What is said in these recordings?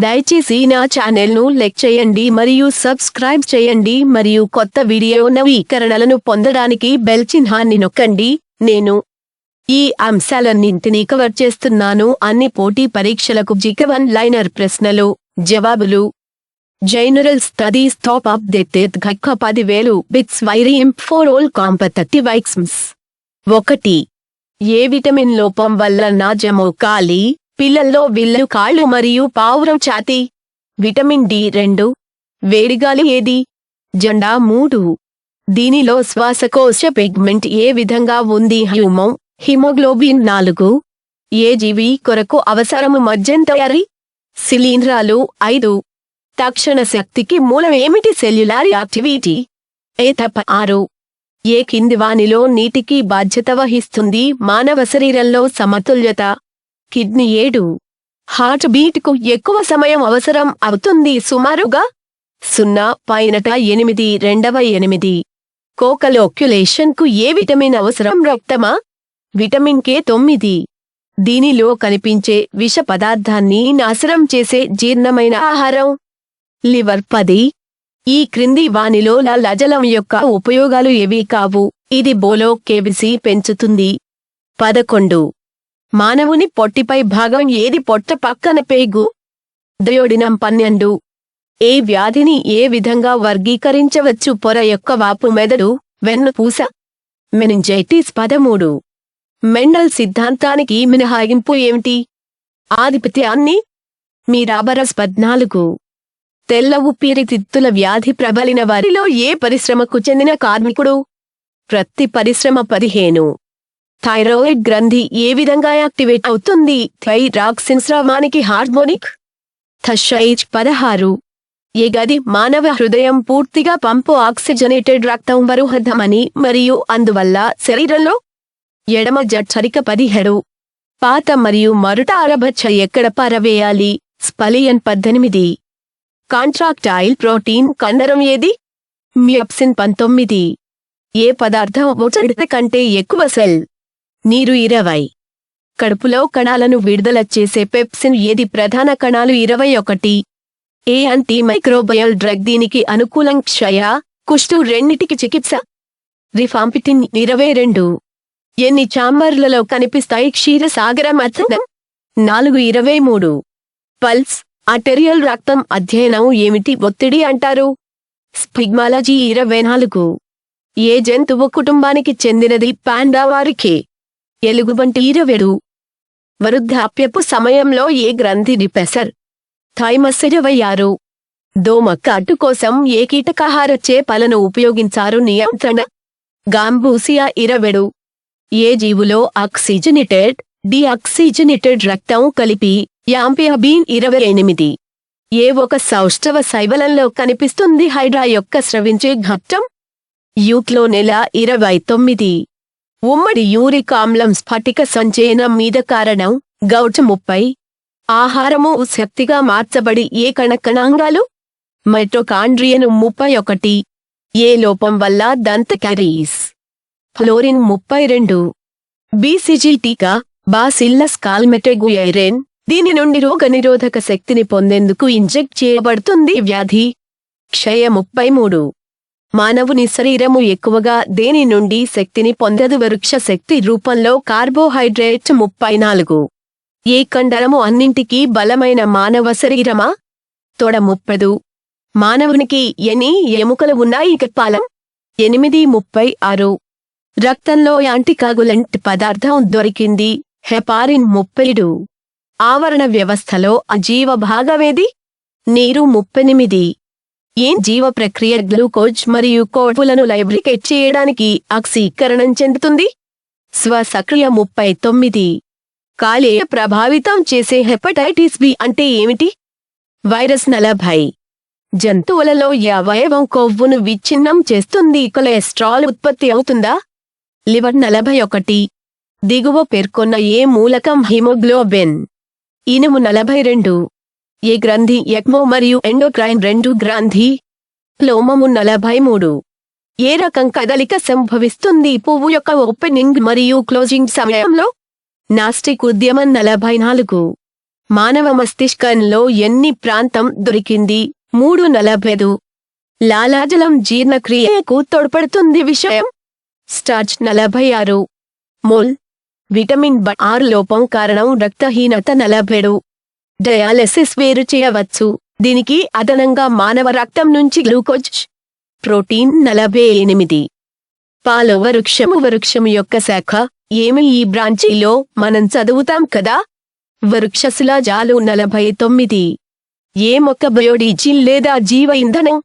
దయచేసి నా ఛానల్ను లైక్ చేయండి మరియు సబ్స్క్రైబ్ చేయండి మరియు కొత్త వీడియో నవీకరణలను పొందడానికి బెల్ చిహ్నాన్ని నొక్కండి. నేను ఈ అంశాలన్నింటినీ కవర్ చేస్తున్నాను. అన్ని పోటీ పరీక్షలకు జీకే1 లైనర్ ప్రశ్నలు, జవాబులు. జనరల్ స్టడీస్ టాప్ అప్డేటెడ్ గక్క 10,000 బిట్స్ వైరియం ఫర్ ఆల్ కాంపిటిటివ్ ఎగ్జామ్స్. 1. ఏ విటమిన్ లోపం వల్ల నాజము కాలి, పిల్లల్లో విల్లు కాళ్ళు మరియు పావురం ఛాతీ? Vitamin D. 2. వేడిగాలి ఏది? జెండా. 3. దీనిలో శ్వాసకోశ పిగ్మెంట్ ఏ విధంగా ఉంది? హిమోగ్లోబిన్. 4. ఏ జీవి కొరకు అవసరము మద్యం తయారీ? శిలీంధ్రాలు. 5. తక్షణ శక్తికి మూలం ఏమిటి? Cellular activity. తప్ప. 6. ఏ కింది వానిలో నీటికి బాధ్యత వహిస్తుంది? మానవ శరీరంలో సమతుల్యత. కిడ్నీ. 7. హార్ట్ బీట్ కు ఎక్కువ సమయం అవసరం అవుతుంది సుమారుగా 0.8. 2. కోకలోక్యులేషన్ కు ఏ విటమిన్ అవసరం? రక్తమా? Vitamin K. 9. దీనిలో కనిపించే విష పదార్థాన్ని నాశనం చేసే జీర్ణమైన ఆహారం? లివర్. 10. ఈ క్రింది వానిలో లజలం యొక్క ఉపయోగాలు ఏవీ కావు. ఇది బోలో కేవిసి పెంచుతుంది. 11. మానవుని పొట్టిపై భాగం ఏది? పొట్ట పక్కన పేగు. డ్రయోడినం. 12. ఏ వ్యాధిని ఏ విధంగా వర్గీకరించవచ్చు? పొర యొక్క వాపు, మెదడు, వెన్నుపూస. మెనింజైటిస్. 13. మెండల్ సిద్ధాంతానికి మినహాయింపు ఏమిటి? ఆధిపత్యాన్ని. మీరాబరస్. 14. తెల్ల ఊపిరితిత్తుల వ్యాధి ప్రబలిన వారిలో ఏ పరిశ్రమకు చెందిన కార్మికుడు? ప్రతి పరిశ్రమ. 15. థైరాయిడ్ గ్రంథి ఏ విధంగా యాక్టివేట్ అవుతుంది? థైరాక్సిన్ స్రావానికి హార్మోనిక్. థైరాయిడ్. 16. ఏ గది మానవ హృదయం పూర్తిగా పంపు ఆక్సిజనేటెడ్ రక్తం బరుహద్దమని మరియు అందువల్ల శరీరంలో ఎడమ జఠరిక. 17. పాత మరియు మరుట అరబచ్చ ఎక్కడ పారవేయాలి? స్పలియన్. 18. కాంట్రాక్టైల్ ప్రోటీన్ కండరం ఏది? మ్యోప్సిన్. 19. ఏ పదార్థం ఒకటి కంటే ఎక్కువ సెల్? నీరు. 20. కడుపులో కణాలను విడుదల చేసే పెప్సిన్ ఏది? ప్రధాన కణాలు. 21. ఏ యాంటీ మైక్రోబయల్ డ్రగ్ దీనికి అనుకూలం? క్షయ, కుష్టు రెండిటికి చికిత్స. రిఫాంపిటిన్. 22. ఎన్ని చాంబర్లలో కనిపిస్తాయి క్షీరసాగర మథనం? 4. 23. పల్స్ ఆర్టెరియల్ రక్తం అధ్యయనం ఏమిటి ఒత్తిడి అంటారు? స్పిగ్మాలజీ. 24. ఏ జంతువు కుటుంబానికి చెందినది? పాండా వారికి. ఎలుగుబంటి. 27. వృద్ధాప్యపు సమయంలో ఏ గ్రంథి రిపెసర్? థైమస్. 26. దోమ కాటు కోసం ఏ కీటకాహార చేపలను ఉపయోగించారు? నియంత్రణ. గాంబూసియా. 27. ఏ జీవులో ఆక్సిజనేటెడ్, డీఆక్సిజనేటెడ్ రక్తం కలిపి యాంపియాబీన్? 28. ఏ ఒక సౌష్ఠవ శైవలంలో కనిపిస్తుంది హైడ్రా యొక్క స్రవించే ఘట్టం? యూట్లో. నెల. 29. ఉమ్మడి యూరిక్ ఆమ్లం స్ఫటిక సంచయనం మీద కారణం? గౌట్. 30. ఆహారము శక్తిగా మార్చబడి ఏ కణకణాంగాలు? మైటోకాండ్రియను. 31. ఏ లోపం వల్ల దంత క్యారీస్? ఫ్లోరిన్. 32. బీసీజీ టీకా బాసిల్లస్ కాల్మెటెగుయైరెన్ దీని నుండి రోగనిరోధక శక్తిని పొందేందుకు ఇంజెక్ట్ చేయబడుతుంది వ్యాధి? క్షయ. 33. మానవుని శరీరము ఎక్కువగా దేని నుండి శక్తిని పొందదు? వృక్ష శక్తి రూపంలో కార్బోహైడ్రేట్. 34. ఏ కండరము అన్నింటికీ బలమైన మానవ శరీరమా? తొడ. 30. మానవునికి ఎన్ని ఎముకలు ఉన్నాయి? చెప్పాలం. 8. 36. రక్తంలో యాంటికాగులెంట్ పదార్థం దొరికింది? హెపారిన్. 37. ఆవరణ వ్యవస్థలో అజీవ భాగమేది? నీరు. 38. ఏ జీవ ప్రక్రియ గ్లూకోజ్ మరియు కొవ్వులను లైబ్రికేట్ చేయడానికి ఆక్సీకరణం చెందుతుంది? స్వసక్రియ. 39. కాలేయ ప్రభావితం చేసే హెపటైటిస్ బి అంటే ఏమిటి? వైరస్. 40. జంతువులలో ఏ అవయవం కొవ్వును విచ్ఛిన్నం చేస్తుంది? కొలెస్ట్రాల్ ఉత్పత్తి అవుతుందా? లివర్. 41. దిగువ పేర్కొన్న ఏ మూలకం హిమోగ్లోబిన్? ఇనుము. 42. ఏ గ్రంథి ఎక్మో మరియు ఎండోక్రైన్ రెండు గ్రంథి? ప్లోమము. 43. ఏ రకం కదలిక సంభవిస్తుంది పువ్వు యొక్క ఓపెనింగ్ మరియు క్లోజింగ్ సమయంలో? నాస్టిక్ ఉద్యమం. 44. మానవ మస్తిష్కంలో ఎన్ని ప్రాంతం దొరికింది 3:45. లాలాజలం జీర్ణక్రియకు తోడ్పడుతుంది విషయం. Starch 46 mole. విటమిన్ B6 లోపం కారణం రక్తహీనత 47. డయాలసిస్ వేరు చేయవచ్చు. దీనికి అదనంగా మానవ రక్తం నుంచి గ్లూకోజ్. ప్రోటీన్ 48. పాల వృక్షము యొక్క శాఖ ఏమి ఈ బ్రాంచీలో మనం చదువుతాం కదా. వృక్షశిలాజాలు 49. ఏ మొక్క బయోడీజిల్ లేదా జీవ ఇంధనం.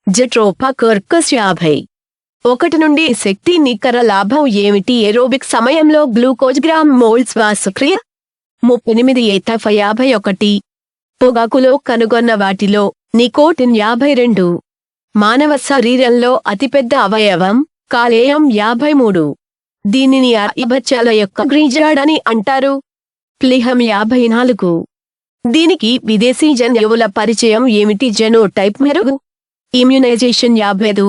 Jatropha carcass 50. 1 నుండి శక్తి నికర లాభం ఏమిటి. ఏరోబిక్ సమయంలో గ్లూకోజ్ గ్రామ్ మోల్ శ్వాసక్రియ. 38 ఏతఫ్ 51. పొగాకులో కనుగొన్న వాటిలో నికోటిన్ 52. మానవ శరీరంలో అతిపెద్ద అవయవం కాలేయం 53. దీనిని అర్బచాల యొక్క గ్రీజాడని అంటారు. ప్లీహం 54. దీనికి విదేశీ జన్యువుల పరిచయం ఏమిటి. జెనోటైప్ మెరుగు. ఇమ్యునైజేషన్ 55.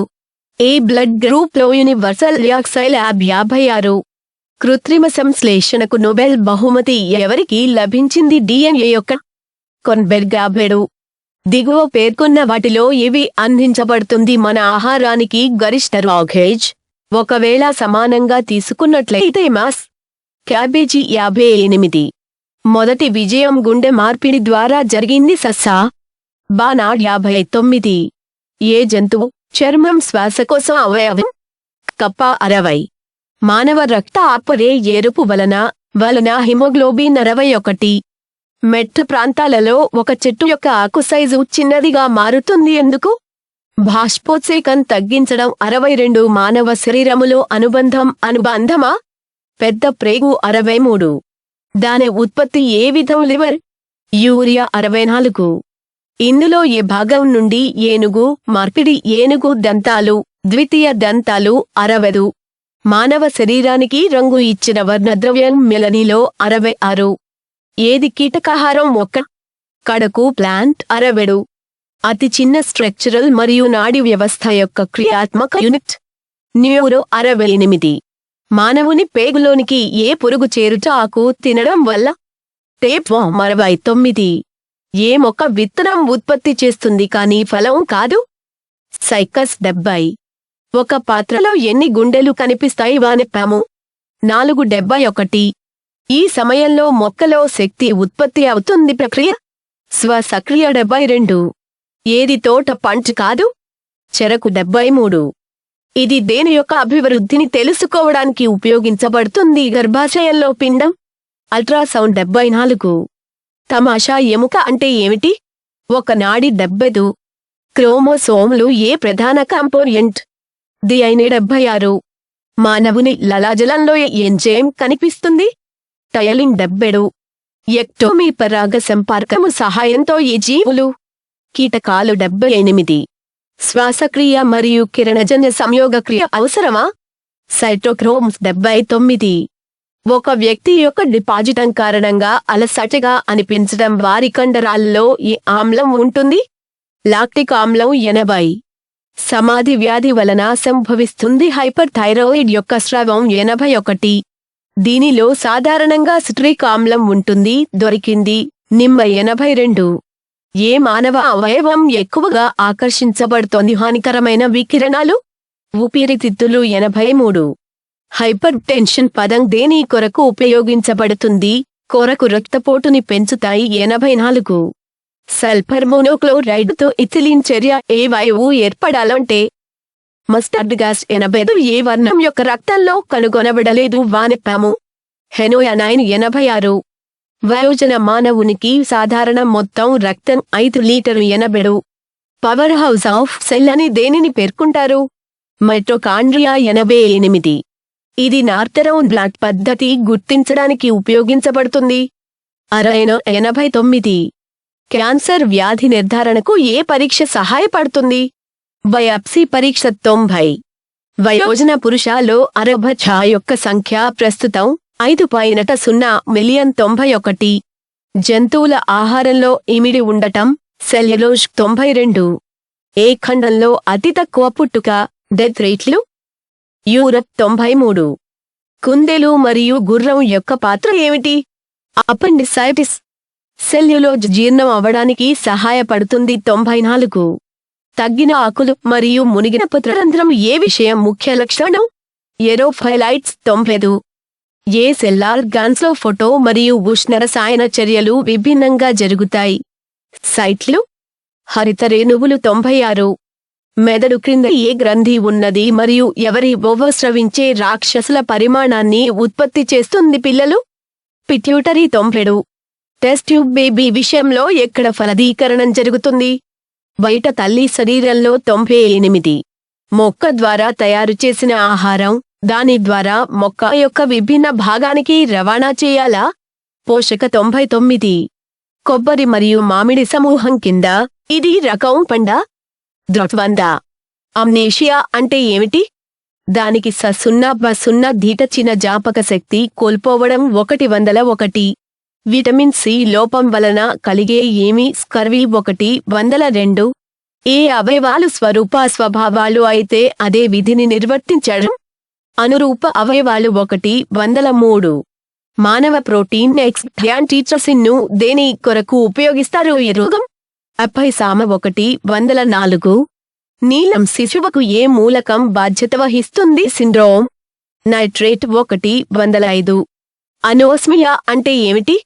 ఏ బ్లడ్ గ్రూప్ లో యూనివర్సల్ రియాక్సైల్ ల్యాబ్ 56. కృత్రిమ సంశ్లేషణకు నోబెల్ బహుమతి ఎవరికి లభించింది. డిఎన్ఏ యొక్క కొన్బెర్గ్ 57. దిగువ పేర్కొన్న వాటిలో ఇవి అందించబడుతుంది మన ఆహారానికి గరిష్ట రాగేజ్ ఒకవేళ సమానంగా తీసుకున్నట్లయితే మాస్. క్యాబేజీ 58. మొదటి విజయం గుండె మార్పిడి ద్వారా జరిగింది. సస్సా. బానాడ్ 59. ఏ జంతువు చర్మం శ్వాసకోశం అవయవం. కప్ప 60. మానవ రక్త ఆపరే ఎరుపు వలన హిమోగ్లోబిన్ 61. మెట్ట ప్రాంతాలలో ఒక చెట్టు యొక్క ఆకు సైజు చిన్నదిగా మారుతుంది ఎందుకు. బాష్పోత్సేకం తగ్గించడం. 62. మానవ శరీరములో అనుబంధమా. పెద్ద ప్రేగు 63. దాని ఉత్పత్తి ఏ విధం. లివర్. యూరియా 64. ఇందులో ఏ భాగం నుండి ఏనుగు మార్పిడి. ఏనుగు దంతాలు ద్వితీయ దంతాలు 60. మానవ శరీరానికి రంగు ఇచ్చిన వర్ణద్రవ్యం మెలనిలో 66. ఏది కీటకాహారం. మొక్క. కడకు ప్లాంట్ 60. అతి చిన్న స్ట్రక్చరల్ మరియు నాడీ వ్యవస్థ యొక్క క్రియాత్మక యూనిట్. న్యూరో 68. మానవుని పేగులోనికి ఏ పురుగు చేరుట. ఆకు తినడం వల్ల. టేప్ వామ్ 69. ఏ మొక్క విత్తనం ఉత్పత్తి చేస్తుంది కానీ ఫలం కాదు. సైకస్ 70. ఒక పాత్రలో ఎన్ని గుండెలు కనిపిస్తాయి. వానెప్పాము 471. ఈ సమయంలో మొక్కలో శక్తి ఉత్పత్తి అవుతుంది. ప్రక్రియ స్వసక్రియ 72. ఏది తోట పంట కాదు. చెరకు 73. ఇది దేని యొక్క అభివృద్ధిని తెలుసుకోవడానికి ఉపయోగించబడుతుంది. గర్భాశయంలో పిండం. అల్ట్రాసౌండ్ 74. తమాషా ఎముక అంటే ఏమిటి. ఒక నాడి 75. క్రోమోసోములు ఏ ప్రధాన కాంపోనెంట్. DNA 76. మానవుని లలాజలంలో ఎంజైమ్ కనిపిస్తుంది. టయలిన్ 70. ఎక్టోమీ పరాగ సంపర్కము సహాయంతో ఈ జీవులు. కీటకాలు 78. శ్వాసక్రియ మరియు కిరణజన్య సంయోగక్రియ అవసరమా. సైటోక్రోమ్స్ 79. ఒక వ్యక్తి యొక్క డిపాజిటం కారణంగా అలసటగా అనిపించడం. వారి కండరాల్లో ఏ ఆమ్లం ఉంటుంది. లాక్టిక్ ఆమ్లం 80. సమాధి వ్యాధి వలన సంభవిస్తుంది. హైపర్ థైరాయిడ్ యొక్క స్రావం 81. దీనిలో సాధారణంగా సిట్రిక్ ఆమ్లం ఉంటుంది. దొరికింది. నిమ్మ 82. ఏ మానవ అవయవం ఎక్కువగా ఆకర్షించబడుతోంది. హానికరమైన వికిరణాలు. ఊపిరితిత్తులు 83. హైపర్ టెన్షన్ పదం దేని కొరకు ఉపయోగించబడుతుంది. కొరకు రక్తపోటుని పెంచుతాయి. 84. సల్ఫర్ మోనోక్లోరైడ్తో ఇథిలీన్ చర్య. ఏ వాయువు ఏర్పడాలంటే. Mustard gas 85. ఏ వర్ణం యొక్క రక్తంలో కనుగొనబడలేదు. వానెప్పాము హెనోయానైన్ 86. వయోజన మానవునికి సాధారణ మొత్తం రక్తం 5 litre. 80. Power house of cell అని దేనిని పేర్కొంటారు. మైటోకాండ్రియా 88. ఇది నార్తరౌండ్ బ్లాట్ పద్ధతి గుర్తించడానికి ఉపయోగించబడుతుంది. అరైనో 89. క్యాన్సర్ వ్యాధి నిర్ధారణకు ఏ పరీక్ష సహాయపడుతుంది. బయాప్సీ పరీక్ష 90. వయోజన పురుషాలో అరబఛా యొక్క సంఖ్య ప్రస్తుతం 5.0 మిలియన్. 91. జంతువుల ఆహారంలో ఇమిడి ఉండటం. సెల్యులోజ్ 92. ఏ ఖండంలో అతి తక్కువ పుట్టుక. డెత్ రేట్లు. యూరప్ 93. కుందేలు మరియు గుర్రం యొక్క పాత్ర ఏమిటి. అపెండిసైటిస్. సెల్యులోజ్ జీర్ణం అవ్వడానికి సహాయపడుతుంది 94. తగ్గిన ఆకులు మరియు మునిగిన పత్రరంధ్రం ఏ విషయం ముఖ్య లక్షణం? ఎరోఫైలైట్స్ 95. ఏ సెల్ ఆర్గాన్స్లో ఫోటో మరియు ఉష్ణ రసాయన చర్యలు విభిన్నంగా జరుగుతాయి? సైట్లు. హరిత రేణువులు 96. మెదడు క్రింద ఏ గ్రంథి ఉన్నది మరియు ఎవరి బొవ్వ స్రవించే రాక్షసుల పరిమాణాన్ని ఉత్పత్తి చేస్తుంది? పిల్లలు. పిట్యూటరీ 97. టెస్ట్ ట్యూబ్ బేబీ విషయంలో ఎక్కడ ఫలదీకరణం జరుగుతుంది? బయట తల్లి శరీరంలో 98. మొక్క ద్వారా తయారు చేసిన ఆహారం దాని ద్వారా మొక్క యొక్క విభిన్న భాగానికి రవాణా చేయాలా? పోషక 99. కొబ్బరి మరియు మామిడి సమూహం కింద ఇది రకం పండా? ద్రవంద. అమ్నేషియా అంటే ఏమిటి? దానికి స0 ధీట చిన్న జ్ఞాపక శక్తి కోల్పోవడం 101. విటమిన్ సి లోపం వలన కలిగే ఏమి? స్కర్వీ 102. ఏ అవయవాలు స్వభావాలు అయితే అదే విధిని నిర్వర్తించడం? అనురూప అవయవాలు 103. మానవ ప్రోటీన్ యాంటీట్రసిన్ ను దేని కొరకు ఉపయోగిస్తారు? ఈ రోగం. అపైసామ 104. నీలం శిశువుకు ఏ మూలకం బాధ్యత వహిస్తుంది? సిండ్రోమ్. నైట్రేట్ 105. అనోస్మియా అంటే ఏమిటి?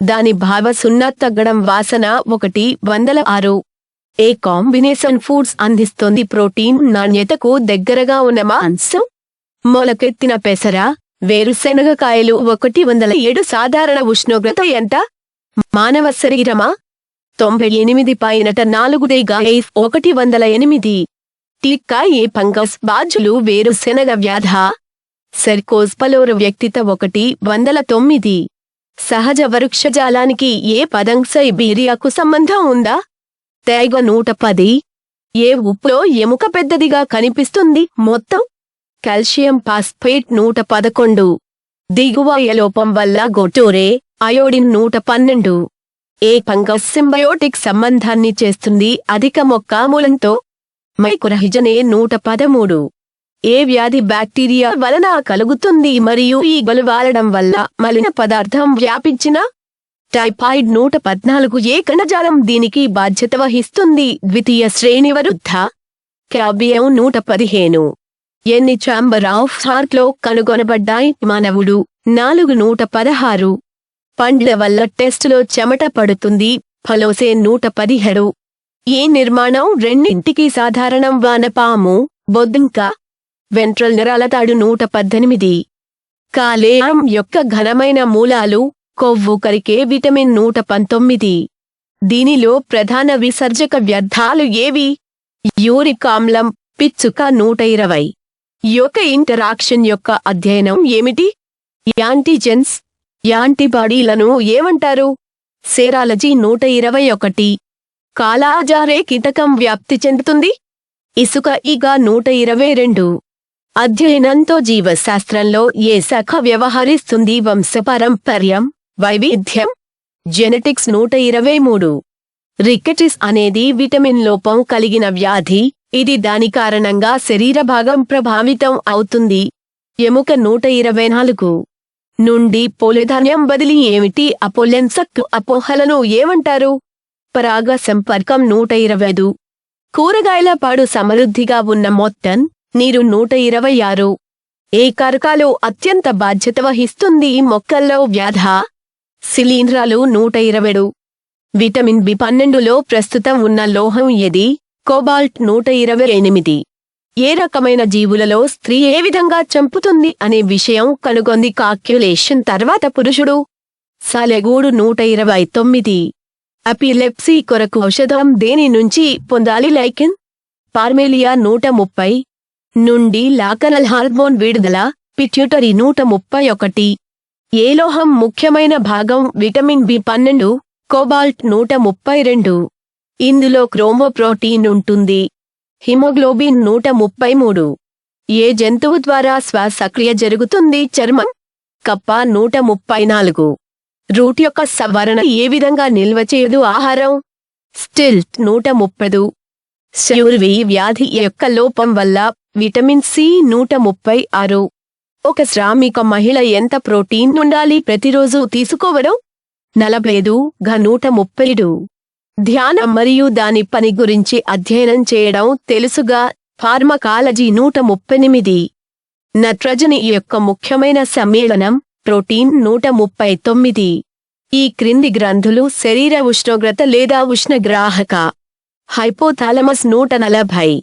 దాని భావ 0 తగ్గడం. వాసన 106. ఏ కాంబినేషన్ ఫుడ్స్ అందిస్తోంది ప్రోటీన్ నాణ్యతకు దగ్గరగా ఉన్న మాంసం? మొలకెత్తిన పెసర, వేరుశెనగకాయలు 107. సాధారణ ఉష్ణోగ్రత ఎంత? మానవ శరీరమా? 98 పైనట 4 108. టీకా ఏ ఫంగస్ బాధ్యులు? వేరుశెనగ వ్యాధ. సెర్కోజ్ పలోర వ్యక్తిత 109. సహజ వృక్షజాలానికి ఏ పదం సైబీరియాకు సంబంధం ఉందా? తేగ 110. ఏ ఉప్పులో ఎముక పెద్దదిగా కనిపిస్తుంది? మొత్తం. Calcium phosphate 111. దిగువ లోపం వల్ల గొటోరే అయోడిన్ 112. ఏ ఫంగస్ సింబయోటిక్ సంబంధాన్ని చేస్తుంది అధిక మొక్క మూలంతో? మైక్రోహిజనే 113. ఏ వ్యాధి బ్యాక్టీరియా వలన కలుగుతుంది మరియు ఈగలు వాలడం వల్ల మలిన పదార్థం వ్యాపించిన? టైఫాయిడ్ 114. ఏ కణజాలం దీనికి బాధ్యత వహిస్తుంది? ద్వితీయ శ్రేణి వృద్ధ. క్యాబియం 115. ఎన్ని ఛాంబర్ ఆఫ్ హార్ట్లో కనుగొనబడ్డాయి? మానవుడు 416. పండ్ల వల్ల టెస్టులో చెమట పడుతుంది? ఫలోసే 117. ఏ నిర్మాణం రెండింటికి సాధారణం? వానపాము, బొద్దింక. వెంట్రల్ నరాలతాడు 118. కాలేయం యొక్క ఘనమైన మూలాలు కొవ్వు కరిగే విటమిన్ 119. దీనిలో ప్రధాన విసర్జక వ్యర్థాలు ఏవి? యూరిక్ ఆమ్లం, పిచ్చుక 120. యొక్క ఇంటరాక్షన్ యొక్క అధ్యయనం ఏమిటి? యాంటీజెన్స్. యాంటీబాడీలను ఏమంటారు? సెరాలజీ 121. కాలాజారే కీటకం వ్యాప్తి చెందుతుంది? ఇసుక ఈగ 122. అధ్యయనంతో జీవశాస్త్రంలో ఏ శాఖ వ్యవహరిస్తుంది? వంశపారంపర్యం, వైవిధ్యం, జెనెటిక్స్ 123. రికెటిస్ అనేది విటమిన్ లోపం కలిగిన వ్యాధి. ఇది దాని కారణంగా శరీర భాగం ప్రభావితం అవుతుంది. ఎముక 124. నుండి పోలేధాన్యం బదిలీ ఏమిటి? అపోలెన్సక్. అపోహలను ఏమంటారు? పరాగ సంపర్కం 125. కూరగాయల పాడు సమృద్ధిగా ఉన్న మొత్తం నీరు 126. ఏ కారకాలు అత్యంత బాధ్యత వహిస్తుంది మొక్కల్లో? వ్యాధ. శిలీంధ్రాలు 127. విటమిన్ బి12లో ప్రస్తుతం ఉన్న లోహం ఏది? కోబాల్ట్ 128. ఏ రకమైన జీవులలో స్త్రీ ఏ విధంగా చంపుతుంది అనే విషయం కనుగొంది కాక్యులేషన్ తర్వాత పురుషుడు? సాలెగూడు 129. అపిలెప్సీ కొరకు ఔషధం దేని నుంచి పొందాలి? లైకెన్. పార్మేలియా 130. నుండి లాకనల్ హార్మోన్ విడుదల? పిట్యూటరీ 131. ఏ లోహం ముఖ్యమైన భాగం? Vitamin B12, cobalt 132. ఇందులో క్రోమోప్రోటీన్ ఉంటుంది. హిమోగ్లోబిన్ 133. ఏ జంతువు ద్వారా శ్వాసక్రియ జరుగుతుంది? చర్మం. కప్ప 134. రూట్ యొక్క సవరణ ఏ విధంగా నిల్వ చేయదు ఆహారం? స్టిల్ట్ 130. శౌర్వి వ్యాధి యొక్క లోపం వల్ల విటమిన్ సి 136. ఒక శ్రామిక మహిళ ఎంత ప్రోటీన్ ఉండాలి ప్రతిరోజు తీసుకోవడం? 45 గా 137. ధ్యానం మరియు దాని పని గురించి అధ్యయనం చేయడం తెలుసుగా. ఫార్మకాలజీ 138. నత్రజని యొక్క ముఖ్యమైన సమ్మేళనం ప్రోటీన్ 139. ఈ క్రింది గ్రంథులు శరీర ఉష్ణోగ్రత లేదా ఉష్ణగ్రాహక. హైపోథాలమస్ 140.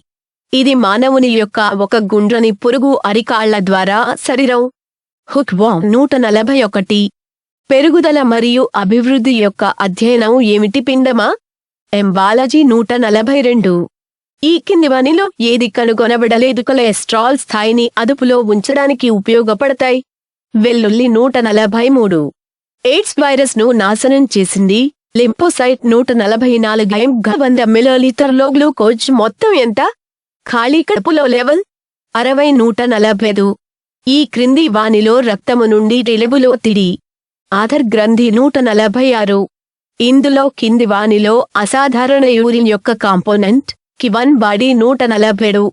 ఇది మానవుని యొక్క ఒక గుండ్రని పురుగు అరికాళ్ల ద్వారా శరీరం. హుక్వామ్ 141. పెరుగుదల మరియు అభివృద్ధి యొక్క అధ్యయనం ఏమిటి? పిండమా? ఎంబాలజీ 142. ఈ కింది వానిలో ఏది కనుగొనబడలేదు? కొలెస్ట్రాల్ స్థాయిని అదుపులో ఉంచడానికి ఉపయోగపడతాయి. వెల్లుల్లి 143. ఎయిడ్స్ వైరస్ ను నాశనం చేసింది. లింపోసైట్ 144. 100 మిల్లీలీటర్లో గ్లూకోజ్ మొత్తం ఎంత? ఖాళీ కడుపులో లెవెల్ 60. 145. ఈ క్రింది వానిలో రక్తము నుండి రిలబుల్ ఒత్తిడి. ఆధార్ గ్రంథి 146. ఇందులో కింది వానిలో అసాధారణ యూరిన్ యొక్క కాంపోనెంట్ కివన్ బాడీ 147.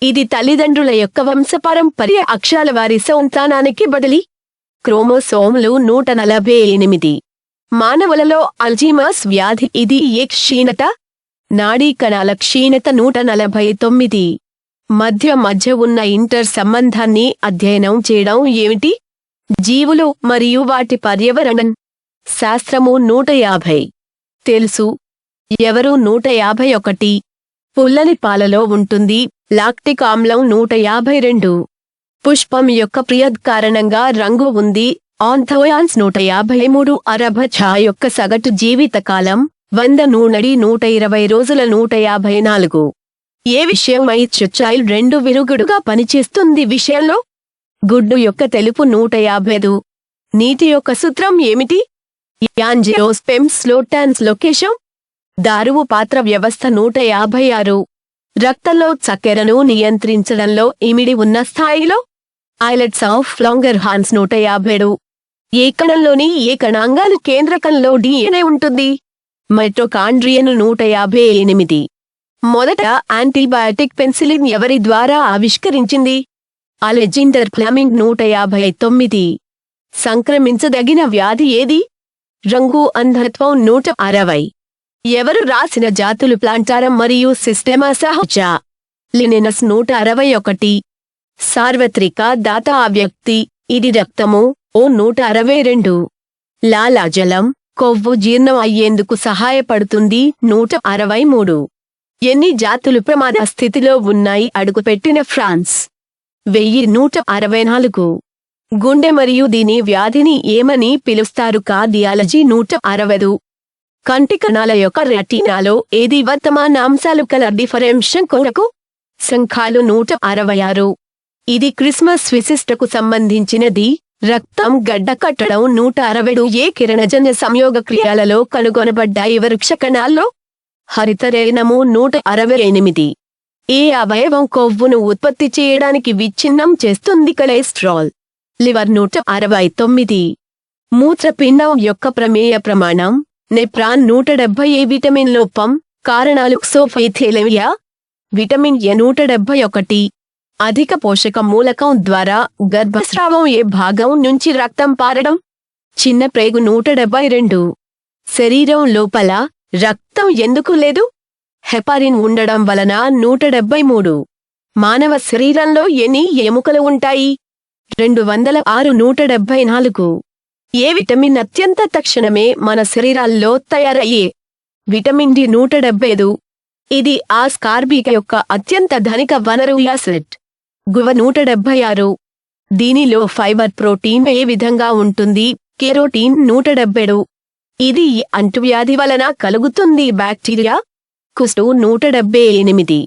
ఇది తల్లిదండ్రుల యొక్క వంశపారంపర్య అక్షరాల వారి సంతానానికి బదిలీ. క్రోమోసోములు 148. మానవులలో అల్జీమర్స్ వ్యాధి. ఇది ఏ క్షీణత? నాడీ కణాల క్షీణత. 149. మధ్య ఉన్న ఇంటర్ సంబంధాన్ని అధ్యయనం చేయడం ఏమిటి? జీవులు మరియు వాటి పర్యావరణం. శాస్త్రము 150. తెలుసు. ఎవరు? 151. పుల్లని పాలలో ఉంటుంది. లాక్టిక్ ఆమ్లం 152. పుష్పం యొక్క ప్రియద్ కారణంగా రంగు ఉంది. ఆంథోయాన్స్ 153. అరభచ యొక్క సగటు జీవితకాలం 100 నుండి 120 రోజుల. 154. ఏ విషయమై చైల్డ్ 2 విరుగుడుగా పనిచేస్తుంది విషయంలో? గుడ్డు యొక్క తెలుపు. 155. నీటి యొక్క సూత్రం ఏమిటి? యాంజియోస్పెమ్స్లో ట్రాన్స్లోకేషన్. దారువు పాత్ర వ్యవస్థ. 156. రక్తంలో చక్కెరను నియంత్రించడంలో ఇమిడి ఉన్న స్థాయిలో ఐలెట్స్ ఆఫ్ లాంగర్హాన్స్. 157. ఏ కణంలోని ఏ కణాంగాలు కేంద్రకంలో DNA ఉంటుంది? మైటోకాండ్రియన్. 158. మొదట యాంటీబయాటిక్ పెన్సిలిన్ ఎవరి ద్వారా ఆవిష్కరించింది? Alexander Fleming. 159. సంక్రమించదగిన వ్యాధి ఏది? రంగు అంధత్వం. 160. ఎవరు రాసిన జాతులు? ప్లాంటారం మరియు సిస్టెమాసహజ. లినెనస్. 161. సార్వత్రిక దాత వ్యక్తి. ఇది రక్తము. ఓ. 162. లాలాజలం కొవ్వు జీర్ణం అయ్యేందుకు సహాయపడుతుంది. 163. ఎన్ని జాతులు ప్రమాద స్థితిలో ఉన్నాయి? అడుగుపెట్టిన ఫ్రాన్స్ 1164. గుండె మరియు దీని వ్యాధిని ఏమని పిలుస్తారు? కార్డియాలజీ. 160. కంటి కణాల యొక్క రెటీనాలో ఏది వర్తమానాంశాలు కల డిఫరెన్షన్ కొరకు? సంఖ్యలు. 166. ఇది క్రిస్మస్ విశిష్టకు సంబంధించినది. రక్తం గడ్డ కట్టడం. 167. ఏ కిరణజన్య సంయోగ క్రియాలలో కనుగొనబడ్డాయి వృక్ష కణాల్లో? హరితరేణము. 168. ఏ అవయవం కొవ్వును ఉత్పత్తి చేయడానికి విచ్ఛిన్నం చేస్తుంది? కొలెస్ట్రాల్. లివర్. 169. మూత్రపిండం యొక్క ప్రమేయ ప్రమాణం. నెప్రాన్. 170. ఏ విటమిన్ లోపం కారణాలు? సోఫైథేలియా. Vitamin A. 171. అధిక పోషక మూలకం ద్వారా గర్భస్రావం. ఏ భాగం నుంచి రక్తం పారడం? చిన్న ప్రేగు. 172. శరీరం లోపల రక్తం ఎందుకు లేదు? హెపారిన్ ఉండడం వలన. 173. మానవ శరీరంలో ఎన్ని ఎముకలు ఉంటాయి? 206. 174. ఏ విటమిన్ అత్యంత తక్షణమే మన శరీరాల్లో తయారయ్యే? Vitamin D. 175. ఇది ఆస్కార్బిక్ యొక్క అత్యంత ధనిక వనరు. యాసిడ్. గువ. 176. దీనిలో ఫైబర్. ప్రోటీన్ ఏ విధంగా ఉంటుంది? కెరోటీన్. 170. ఇది అంటువ్యాధి వలన కలుగుతుంది. బ్యాక్టీరియా. కుష్టు. 178.